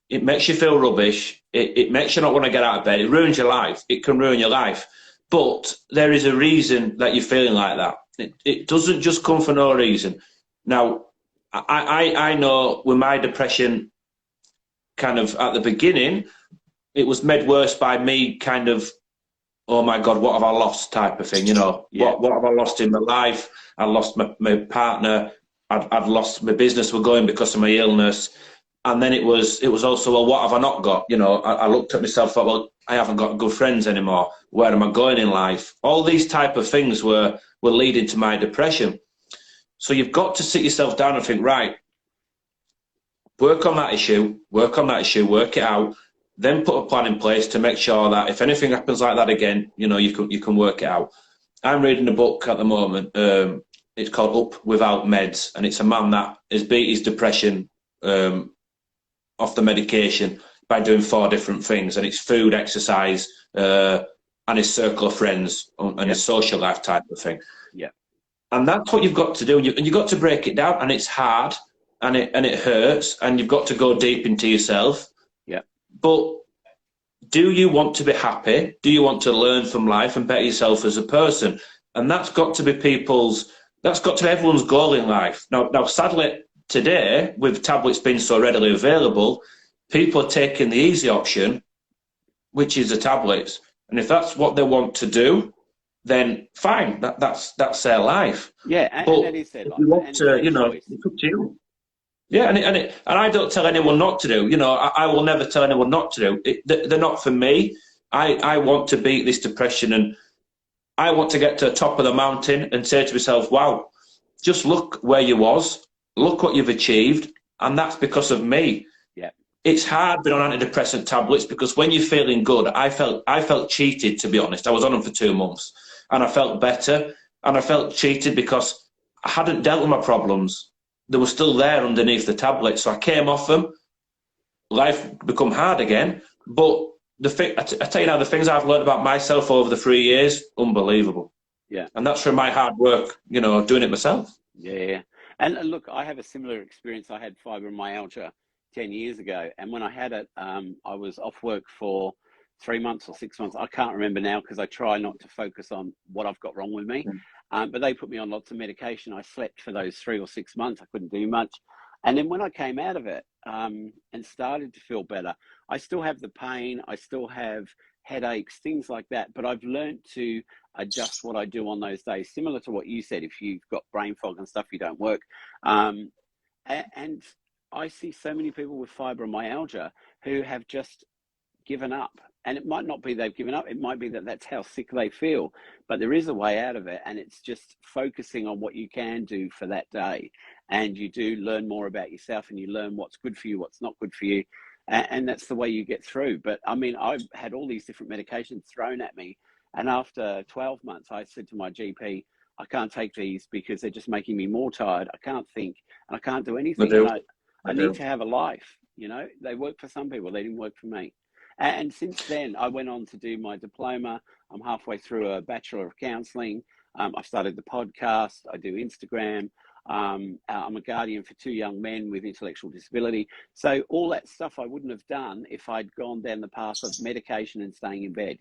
It makes you feel rubbish. It makes you not want to get out of bed. It ruins your life. It can ruin your life. But there is a reason that you're feeling like that. It doesn't just come for no reason. Now, I know with my depression, kind of at the beginning, it was made worse by me kind of, oh my God, what have I lost type of thing, you know. What have I lost in my life? I lost my partner. I'd lost my business were going because of my illness. And then it was also, well, what have I not got? You know, I looked at myself, thought, well, I haven't got good friends anymore. Where am I going in life? All these type of things were leading to my depression. So you've got to sit yourself down and think, right, work on that issue, work it out, then put a plan in place to make sure that if anything happens like that again, you know, you can work it out. I'm reading a book at the moment. It's called Up Without Meds, and it's a man that has beat his depression off the medication by doing 4 different things, and it's food, exercise, and his circle of friends, and his social life type of thing. Yeah. And that's what you've got to do, and you've got to break it down, and it's hard. And it hurts, and you've got to go deep into yourself. Yeah. But do you want to be happy? Do you want to learn from life and better yourself as a person? And that's got to be everyone's goal in life. Now, sadly, today, with tablets being so readily available, people are taking the easy option, which is the tablets. And if that's what they want to do, then fine. That's their life. Yeah, and that is their life. You want to, you know, it's up to you. Yeah, and I don't tell anyone not to do. You know, I will never tell anyone not to do. They're not for me. I want to beat this depression, and I want to get to the top of the mountain and say to myself, wow, just look where you was, look what you've achieved, and that's because of me. Yeah. It's hard being on antidepressant tablets, because when you're feeling good, I felt cheated, to be honest. I was on them for 2 months, and I felt better, and I felt cheated because I hadn't dealt with my problems. they were still there underneath the tablet. So I came off them. Life become hard again. But I tell you now, the things I've learned about myself over the 3 years, unbelievable. Yeah. And that's from my hard work, you know, doing it myself. Yeah. And look, I have a similar experience. I had fibromyalgia 10 years ago. And when I had it, I was off work for 3 months or 6 months. I can't remember now because I try not to focus on what I've got wrong with me. But they put me on lots of medication. I slept for those 3 or 6 months. I couldn't do much. And then when I came out of it and started to feel better, I still have the pain. I still have headaches, things like that. But I've learned to adjust what I do on those days, similar to what you said. If you've got brain fog and stuff, you don't work. And I see so many people with fibromyalgia who have just given up. And it might not be they've given up. It might be that that's how sick they feel. But there is a way out of it. And it's just focusing on what you can do for that day. And you do learn more about yourself, and you learn what's good for you, what's not good for you. And that's the way you get through. But I mean, I've had all these different medications thrown at me. And after 12 months, I said to my GP, I can't take these because they're just making me more tired. I can't think and I can't do anything. I need to have a life. You know, they work for some people. They didn't work for me. And since then, I went on to do my diploma. I'm halfway through a Bachelor of Counselling. I've started the podcast. I do Instagram. I'm a guardian for 2 young men with intellectual disability. So all that stuff I wouldn't have done if I'd gone down the path of medication and staying in bed.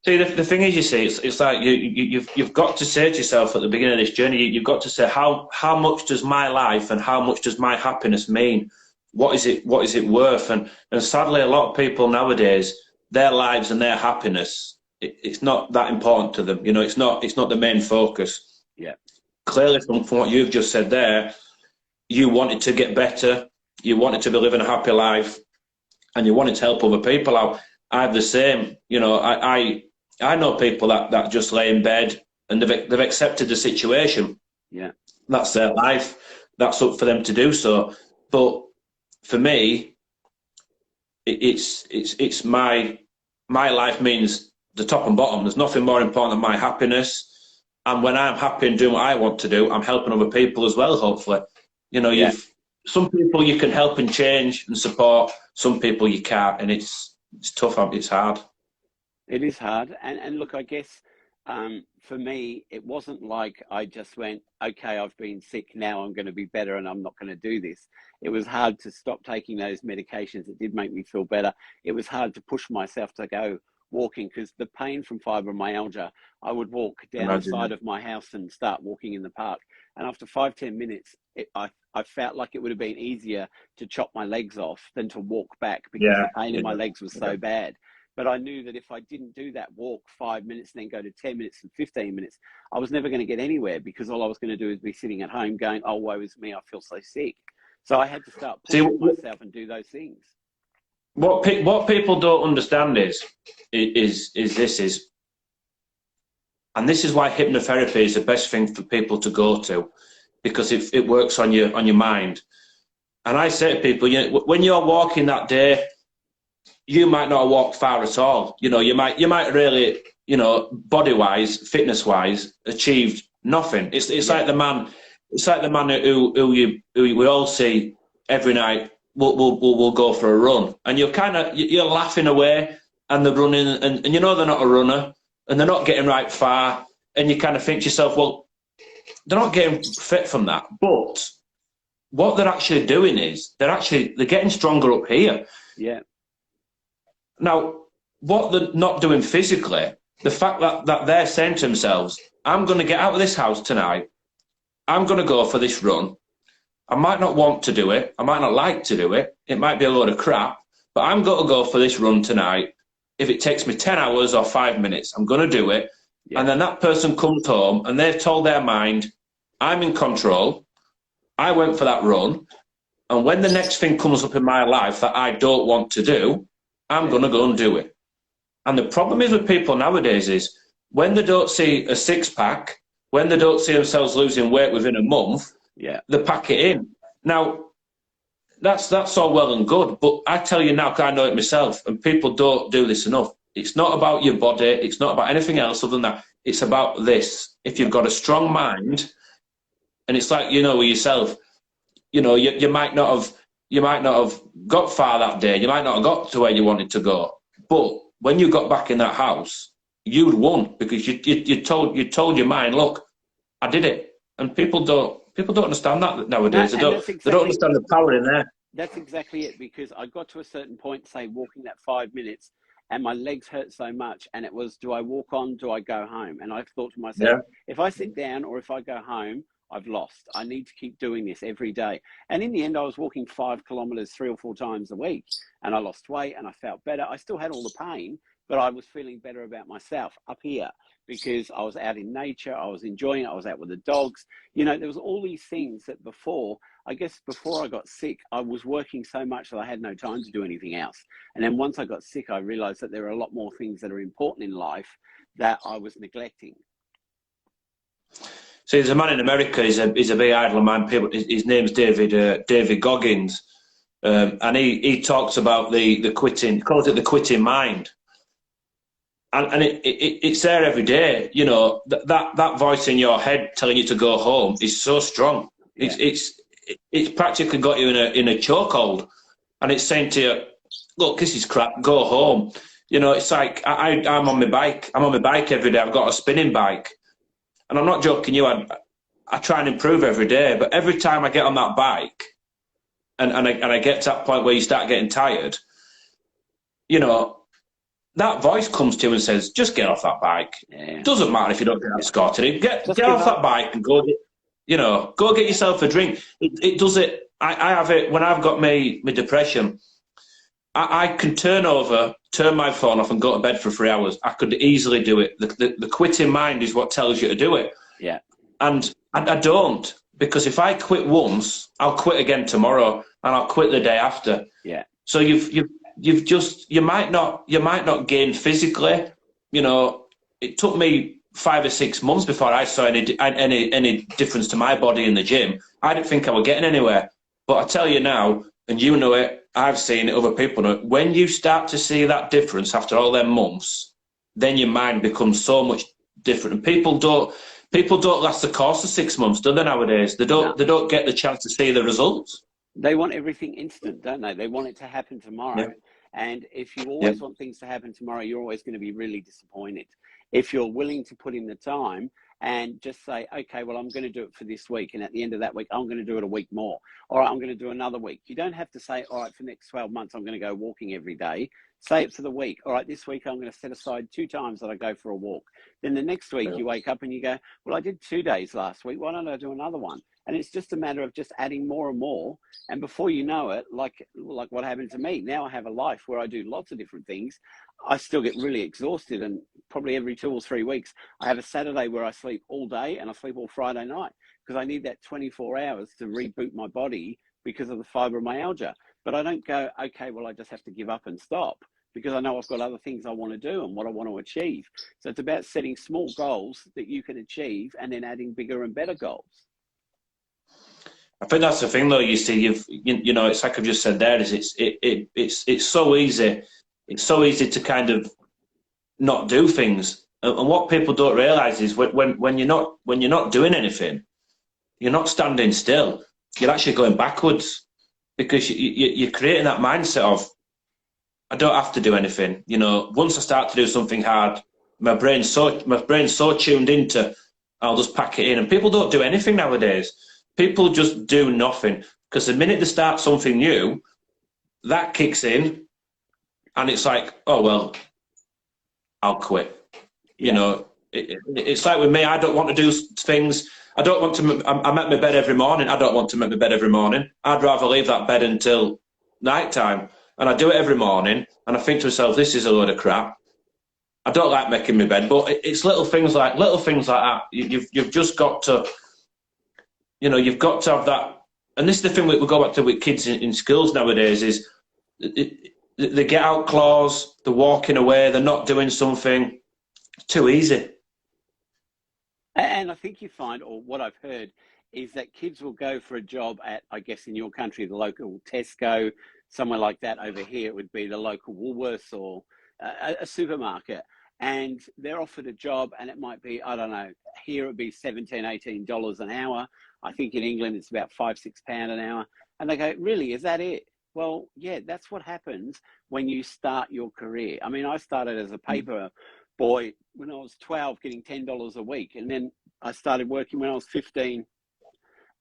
See, the thing is, you see, it's like you've got to say to yourself at the beginning of this journey, you've got to say, how much does my life and how much does my happiness mean? What is it worth? And sadly, a lot of people nowadays, their lives and their happiness, it's not that important to them. You know, it's not the main focus. Yeah. Clearly, from what you've just said there, you wanted to get better, you wanted to be living a happy life, and you wanted to help other people out. I have the same. You know, I know people that just lay in bed and they've accepted the situation. Yeah. That's their life. That's up for them to do so. But for me, it's my life means the top and bottom. There's nothing more important than my happiness. And when I'm happy and doing what I want to do, I'm helping other people as well, hopefully. You know, some people you can help and change and support, some people you can't, and it's tough, it's hard. It is hard. And look, I guess for me, it wasn't like I just went, okay, I've been sick, now I'm going to be better and I'm not going to do this. It was hard to stop taking those medications. It did make me feel better. It was hard to push myself to go walking because the pain from fibromyalgia, I would walk down the side of my house and start walking in the park. And after 5-10 minutes, I felt like it would have been easier to chop my legs off than to walk back because the pain in my legs was so bad. But I knew that if I didn't do that walk 5 minutes and then go to 10 minutes and 15 minutes, I was never going to get anywhere because all I was going to do is be sitting at home going, oh, woe is me, I feel so sick. So I had to start pushing myself and do those things. What people don't understand is, and this is why hypnotherapy is the best thing for people to go to, because it works on your mind. And I say to people, you know, when you're walking that day, you might not walk far at all. You know, you might really, you know, body-wise, fitness-wise, achieved nothing. It's like the man. It's like the man who we all see every night. We'll go for a run, and you're laughing away, and they're running, and you know they're not a runner, and they're not getting right far, and you kind of think to yourself, well, they're not getting fit from that. But what they're actually doing is they're getting stronger up here. Yeah. Now, what they're not doing physically, the fact that they're saying to themselves, I'm going to get out of this house tonight, I'm going to go for this run. I might not want to do it, I might not like to do it, it might be a load of crap, but I'm going to go for this run tonight. If it takes me 10 hours or 5 minutes, I'm going to do it. Yeah. And then that person comes home and they've told their mind, I'm in control, I went for that run, and when the next thing comes up in my life that I don't want to do, I'm going to go and do it. And the problem is with people nowadays is when they don't see a six-pack, when they don't see themselves losing weight within a month, they pack it in. Now, that's all well and good, but I tell you now, 'cause I know it myself, and people don't do this enough. It's not about your body. It's not about anything else other than that. It's about this. If you've got a strong mind, And it's like, you know, with yourself, you know, you might not have got far that day. You might not have got to where you wanted to go. But when you got back in that house, you'd won because you told your mind, look, I did it. And people don't understand that No, nowadays. and that's They don't exactly understand the power in there. that's exactly it, because I got to a certain point, say walking that 5 minutes, and my legs hurt so much, and it was, do I walk on, do I go home? And I thought to myself, Yeah. if I sit down or if I go home, I've lost. I need to keep doing this every day. And in the end, I was walking 5 kilometers 3 or 4 times a week, and I lost weight and I felt better. I still had all the pain, but I was feeling better about myself up here because I was out in nature. I was enjoying it. I was out with the dogs. You know, there was all these things that before, I guess before I got sick, I was working so much that I had no time to do anything else. And then once I got sick, I realized that there are a lot more things that are important in life that I was neglecting. So there's a man in America. He's a big idol of mine. His name's David Goggins, and he talks about the quitting. He calls it the quitting mind, and it's there every day. You know, that voice in your head telling you to go home is so strong. Yeah. It's practically got you in a chokehold, and it's saying to you, look, this is crap. Go home. You know, it's like I'm on my bike. I'm on my bike every day. I've got a spinning bike. And I'm not joking you, I try and improve every day, but every time I get on that bike and I get to that point where you start getting tired, you know, that voice comes to you and says, just get off that bike. Yeah. It doesn't matter if you don't get escorted. Get off that bike and go get yourself a drink. It does it. I have it when I've got my depression. I can turn my phone off and go to bed for 3 hours. I could easily do it. The quitting mind is what tells you to do it. Yeah. And I don't, because if I quit once, I'll quit again tomorrow and I'll quit the day after. Yeah. So you might not gain physically. You know, it took me 5 or 6 months before I saw any difference to my body in the gym. I didn't think I was getting anywhere. But I tell you now, and you know it, I've seen it, other people know it, when you start to see that difference after all them months, then your mind becomes so much different. And people don't last the course of 6 months, do they, nowadays? They don't get the chance to see the results. They want everything instant, don't they? They want it to happen tomorrow. Yeah. And if you always want things to happen tomorrow, you're always going to be really disappointed. If you're willing to put in the time and just say, okay, well, I'm going to do it for this week. And at the end of that week, I'm going to do it a week more. All right, I'm going to do another week. You don't have to say, all right, for the next 12 months, I'm going to go walking every day. Say it for the week. All right, this week, I'm going to set aside 2 times that I go for a walk. Then the next week, you wake up and you go, well, I did 2 days last week. Why don't I do another one? And it's just a matter of just adding more and more. And before you know it, like what happened to me, now I have a life where I do lots of different things. I still get really exhausted, and probably every 2 or 3 weeks, I have a Saturday where I sleep all day and I sleep all Friday night because I need that 24 hours to reboot my body because of the fibromyalgia. But I don't go, okay, well, I just have to give up and stop, because I know I've got other things I want to do and what I want to achieve. So it's about setting small goals that you can achieve and then adding bigger and better goals. I think that's the thing, though. You see, you know, it's like I've just said there. Is it's so easy. It's so easy to kind of not do things, and what people don't realise is when you're not doing anything, you're not standing still. You're actually going backwards, because you're creating that mindset of, I don't have to do anything. You know, once I start to do something hard, my brain's so tuned into, I'll just pack it in. And people don't do anything nowadays. People just do nothing, because the minute they start something new, that kicks in, and it's like, oh well, I'll quit. Yeah. You know, it's like with me. I don't want to do things. I don't want to. I make my bed every morning. I don't want to make my bed every morning. I'd rather leave that bed until night time. And I do it every morning, and I think to myself, this is a load of crap. I don't like making my bed, but it's little things like that. You've just got to, you know, you've got to have that. And this is the thing we go back to with kids in schools nowadays is the get out clause, the walking away, they're not doing something. It's too easy. And I think you find, or what I've heard, is that kids will go for a job at, I guess in your country, the local Tesco, somewhere like that. Over here, it would be the local Woolworths or a supermarket. And they're offered a job, and it might be, I don't know, here it would be $17, $18 an hour. I think in England it's about £5-6 an hour. And they go, really, is that it? Well, yeah, that's what happens when you start your career. I mean, I started as a paper boy when I was 12, getting $10 a week. And then I started working when I was 15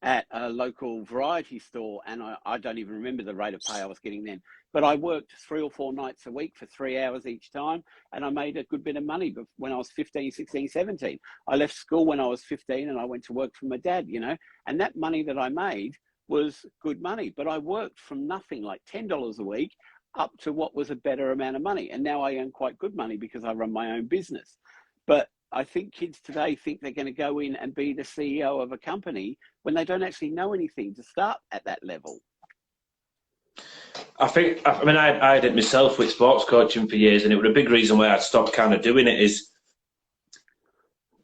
at a local variety store. And I don't even remember the rate of pay I was getting then. But I worked 3 or 4 nights a week for 3 hours each time. And I made a good bit of money when I was 15, 16, 17. I left school when I was 15 and I went to work for my dad, you know. And that money that I made was good money. But I worked from nothing, like $10 a week, up to what was a better amount of money. And now I earn quite good money because I run my own business. But I think kids today think they're going to go in and be the CEO of a company when they don't actually know anything to start at that level. I did it myself with sports coaching for years, and it was a big reason why I'd stopped kind of doing it is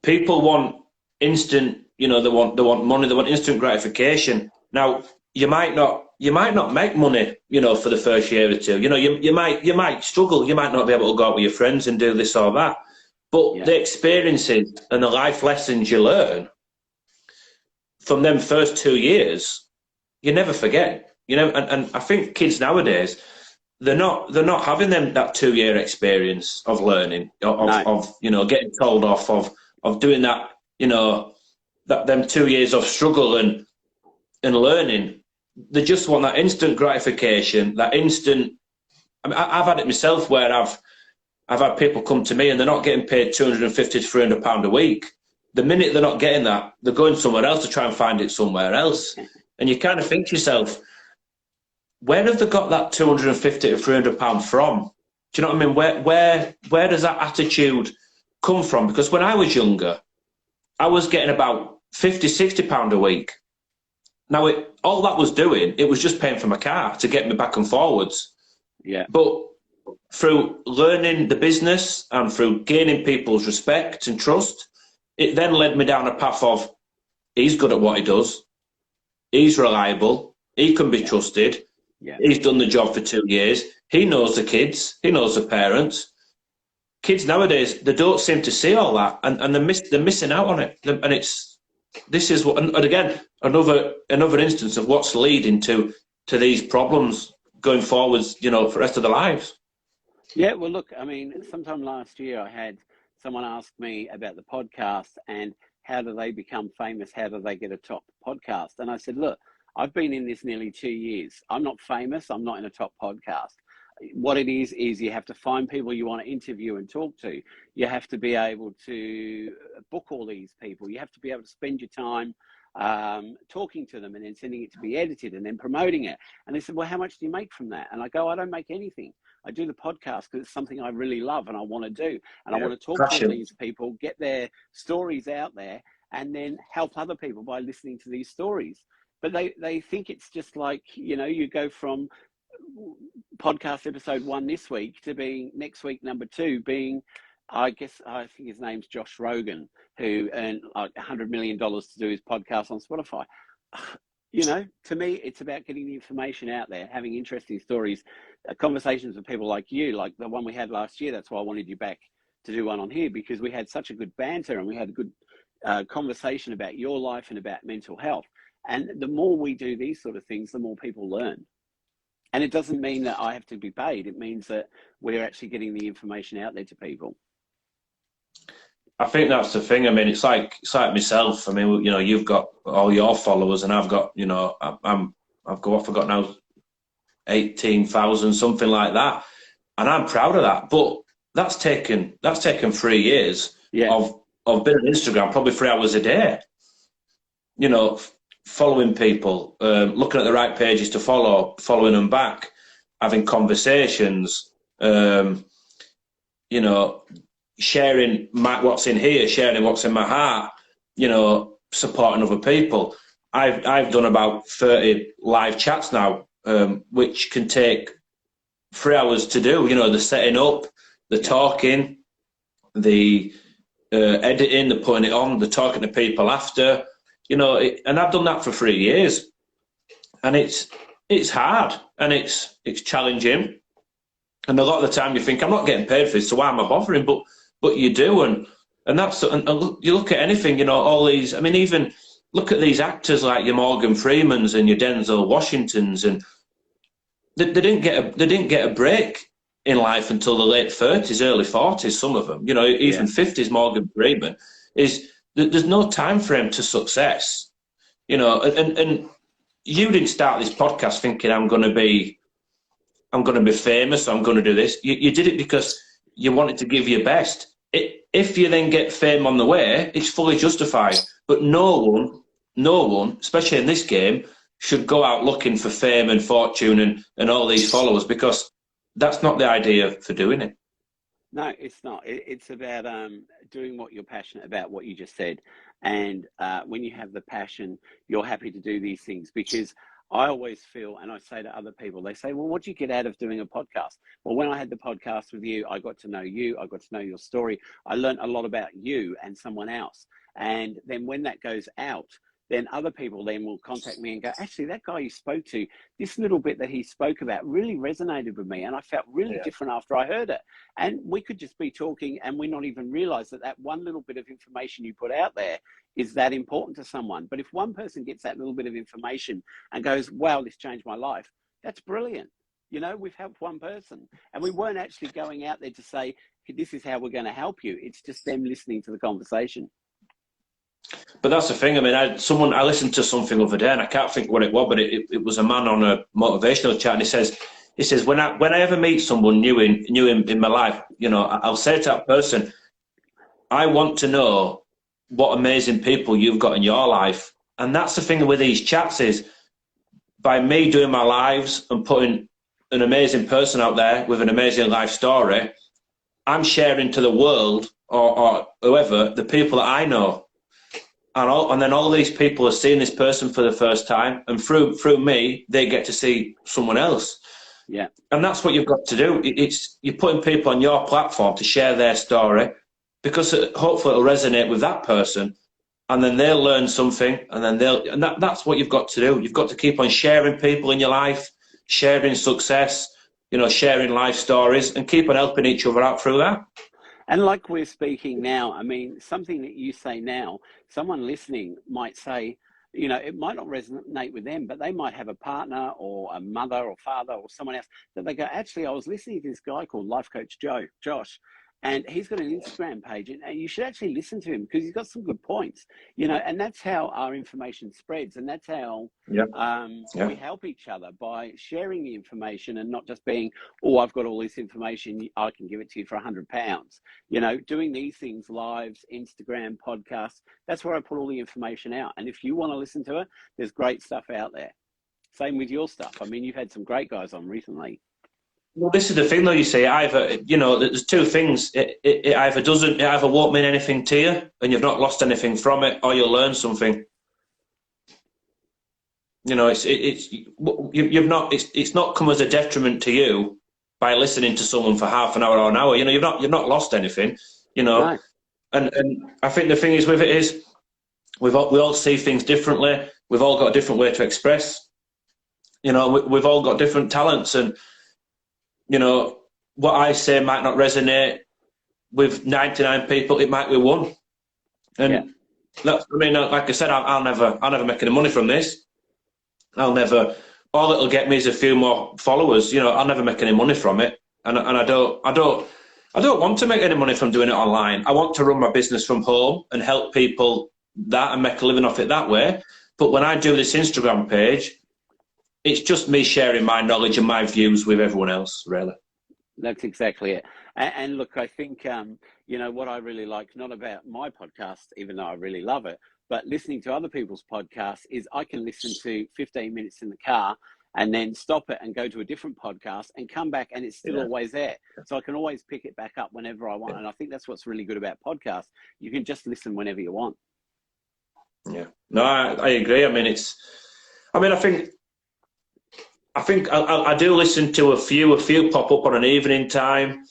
people want instant, you know, they want money, they want instant gratification. Now, you might not make money, you know, for the first year or two. You know, you might struggle, you might not be able to go out with your friends and do this or that. But the experiences and the life lessons you learn from them first 2 years, you never forget. You know, and I think kids nowadays, they're not having that 2-year experience of learning, of you know, getting told off, of doing that, you know, that them 2 years of struggle and learning. They just want that instant gratification, that instant. I mean, I've had it myself where I've had people come to me and they're not getting paid £250 to £300 a week. The minute they're not getting that, they're going somewhere else to try and find it somewhere else. And you kind of think to yourself, where have they got that £250 to £300 from? Do you know what I mean? Where does that attitude come from? Because when I was younger, I was getting about £50, £60 a week. Now, all that was doing, it was just paying for my car to get me back and forwards. Yeah. But through learning the business and through gaining people's respect and trust, it then led me down a path of, he's good at what he does, he's reliable, he can be trusted, he's done the job for 2 years, he knows the kids, he knows the parents. Kids nowadays, they don't seem to see all that, and they're missing out on it. And this is what, and again, another instance of what's leading to these problems going forwards, you know, for the rest of their lives. Yeah, well, look, I mean, sometime last year I had someone ask me about the podcast and how do they become famous? How do they get a top podcast? And I said, look, I've been in this nearly 2 years. I'm not famous. I'm not in a top podcast. What it is you have to find people you want to interview and talk to. You have to be able to book all these people. You have to be able to spend your time talking to them and then sending it to be edited and then promoting it. And they said, well, how much do you make from that? And I go, I don't make anything. I do the podcast because it's something I really love and I want to do. And I want to talk to these people, get their stories out there, and then help other people by listening to these stories. But they think it's just like, you know, you go from podcast episode 1 this week to being next week number 2 being, I think his name's Josh Rogan, who earned like $100 million to do his podcast on Spotify. You know, to me, it's about getting the information out there, having interesting stories, conversations with people like you, like the one we had last year. That's why I wanted you back to do one on here, because we had such a good banter and we had a good conversation about your life and about mental health. And the more we do these sort of things, the more people learn. And it doesn't mean that I have to be paid. It means that we're actually getting the information out there to people. I think that's the thing. I mean, it's like myself. I mean, you know, you've got all your followers, and I've got, you know, I've forgot now, 18,000, something like that, and I'm proud of that. But that's taken 3 years of being on Instagram, probably 3 hours a day. You know, following people, looking at the right pages to follow, following them back, having conversations, you know, sharing what's in here, sharing what's in my heart, you know, supporting other people. I've done about 30 live chats now, which can take 3 hours to do. You know, the setting up, the talking, the editing, the putting it on, the talking to people after. You know, and I've done that for 3 years, and it's hard and it's challenging, and a lot of the time you think, I'm not getting paid for this, so why am I bothering? But you do, and that's, and you look at anything, you know, all these. I mean, even look at these actors like your Morgan Freemans and your Denzel Washingtons, and they didn't get a break in life until the late 30s, early 40s. Some of them, even 50s. Morgan Freeman there's no time frame to success, and you didn't start this podcast thinking I'm going to be famous, I'm going to do this. You did it because you wanted to give your best. If you then get fame on the way, it's fully justified. But no one, especially in this game, should go out looking for fame and fortune and all these followers, because that's not the idea for doing it. No, it's not. It's about doing what you're passionate about, what you just said. And when you have the passion, you're happy to do these things. Because I always feel, and I say to other people, they say, well, what do you get out of doing a podcast? Well, when I had the podcast with you, I got to know you. I got to know your story. I learned a lot about you and someone else. And then when that goes out, then other people then will contact me and go, actually, that guy you spoke to, this little bit that he spoke about really resonated with me. And I felt really different after I heard it. And we could just be talking and we not even realize that that one little bit of information you put out there is that important to someone. But if one person gets that little bit of information and goes, wow, this changed my life, that's brilliant. We've helped one person. And we weren't actually going out there to say, this is how we're going to help you. It's just them listening to the conversation. But that's the thing. I mean, I listened to something the other day, and I can't think what it was, but it was a man on a motivational chat, and he says when I ever meet someone new in my life, I'll say to that person, I want to know what amazing people you've got in your life. And that's the thing with these chats is, by me doing my lives and putting an amazing person out there with an amazing life story, I'm sharing to the world or whoever the people that I know. And then all these people are seeing this person for the first time, and through me, they get to see someone else. Yeah. And that's what you've got to do. You're putting people on your platform to share their story, because hopefully it'll resonate with that person, and then they'll learn something, and then that's what you've got to do. You've got to keep on sharing people in your life, sharing success, sharing life stories, and keep on helping each other out through that. And like we're speaking now, I mean, something that you say now, someone listening might say, it might not resonate with them, but they might have a partner or a mother or father or someone else that they go, actually, I was listening to this guy called Life Coach Josh, and he's got an Instagram page, and you should actually listen to him because he's got some good points, and that's how our information spreads. And that's how we help each other, by sharing the information and not just being, oh, I've got all this information, I can give it to you for £100. Doing these things, lives, Instagram, podcasts, that's where I put all the information out. And if you want to listen to it, there's great stuff out there. Same with your stuff. I mean, you've had some great guys on recently. Well, this is the thing, though. You say either, there's two things. It either won't mean anything to you, and you've not lost anything from it, or you'll learn something. It's not come as a detriment to you by listening to someone for half an hour or an hour. You've not lost anything. Right. And I think the thing is with it is we all see things differently. We've all got a different way to express. We've all got different talents, and what I say might not resonate with 99 people. It might be one. And like I said, I'll never make any money from this. All it'll get me is a few more followers. I'll never make any money from it. And I don't want to make any money from doing it online. I want to run my business from home and help people and make a living off it that way. But when I do this Instagram page, it's just me sharing my knowledge and my views with everyone else, really. That's exactly it. And look, I think, what I really like, not about my podcast, even though I really love it, but listening to other people's podcasts, is I can listen to 15 minutes in the car and then stop it and go to a different podcast and come back, and it's still always there. So I can always pick it back up whenever I want. And I think that's what's really good about podcasts. You can just listen whenever you want. Yeah. No, I agree. I mean, I think I do listen to a few pop up on an evening time,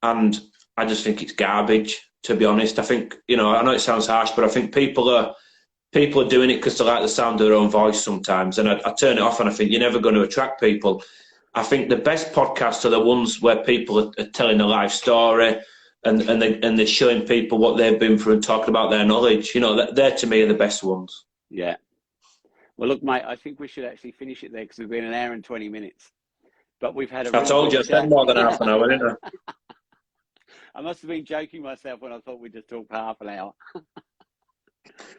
and I just think it's garbage, to be honest. I think, I know it sounds harsh, but I think people are doing it because they like the sound of their own voice sometimes, and I turn it off and I think you're never going to attract people. I think the best podcasts are the ones where people are telling a life story and they're showing people what they've been through and talking about their knowledge. They're to me are the best ones. Yeah. Well, look, mate, I think we should actually finish it there because we've been an hour and 20 minutes. But we've had a I really told you I good spent chat. more than half an hour, didn't I? I must have been joking myself when I thought we just talked for half an hour.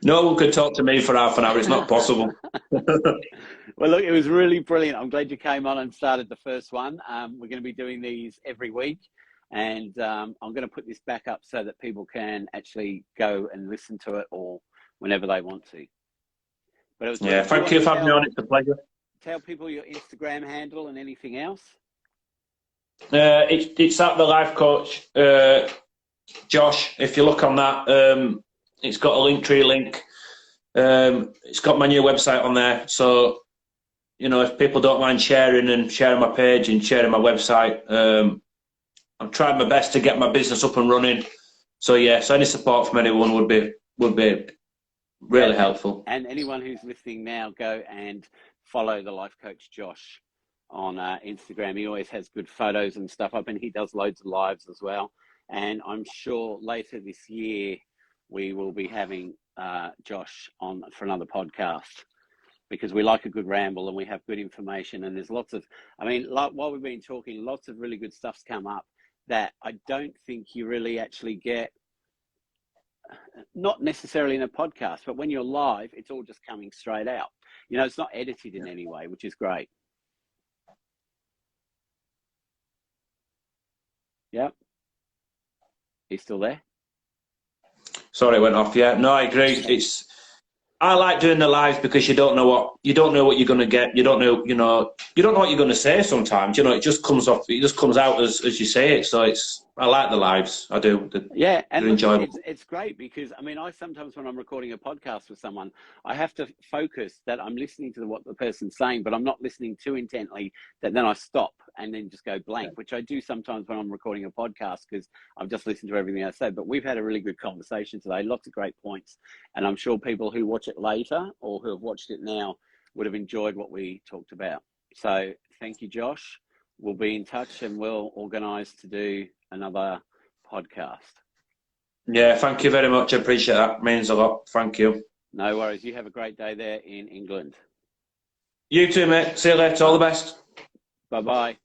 No one could talk to me for half an hour. It's not possible. Well, look, it was really brilliant. I'm glad you came on and started the first one. We're going to be doing these every week, and I'm going to put this back up so that people can actually go and listen to it or whenever they want to. But it was Yeah, thank you for having me on. It's a pleasure. Tell people your Instagram handle and anything else. It's at the life coach, Josh. If you look on that, it's got a Linktree link. It's got my new website on there. So, you know, if people don't mind sharing my page and sharing my website, I'm trying my best to get my business up and running. So yeah, so any support from anyone would be really helpful. And anyone who's listening now, go and follow the life coach Josh on Instagram. He always has good photos and stuff up, and he does loads of lives as well. And I'm sure later this year we will be having Josh on for another podcast, because we like a good ramble and we have good information. And there's lots of, I mean, like, while we've been talking, lots of really good stuff's come up that I don't think you really actually get, not necessarily in a podcast, but when you're live, it's all just coming straight out. You know, it's not edited in any way, which is great. Yep. You still there? Sorry, it went off. Yeah, no, I agree. I like doing the lives because you don't know what you're going to get. You don't know what you're going to say sometimes. You know, it just comes off. It just comes out as you say it. So I like the lives. I do. Yeah, and they're enjoyable. It's great because, I mean, I sometimes when I'm recording a podcast with someone, I have to focus that I'm listening to what the person's saying, but I'm not listening too intently that then I stop and then just go blank, which I do sometimes when I'm recording a podcast because I've just listened to everything I said. But we've had a really good conversation today, lots of great points, and I'm sure people who watch it later or who have watched it now would have enjoyed what we talked about. So thank you, Josh. We'll be in touch and we'll organise to do another podcast. Yeah, thank you very much. I appreciate that. It means a lot. Thank you. No worries. You have a great day there in England. You too, mate. See you later. All the best. Bye-bye.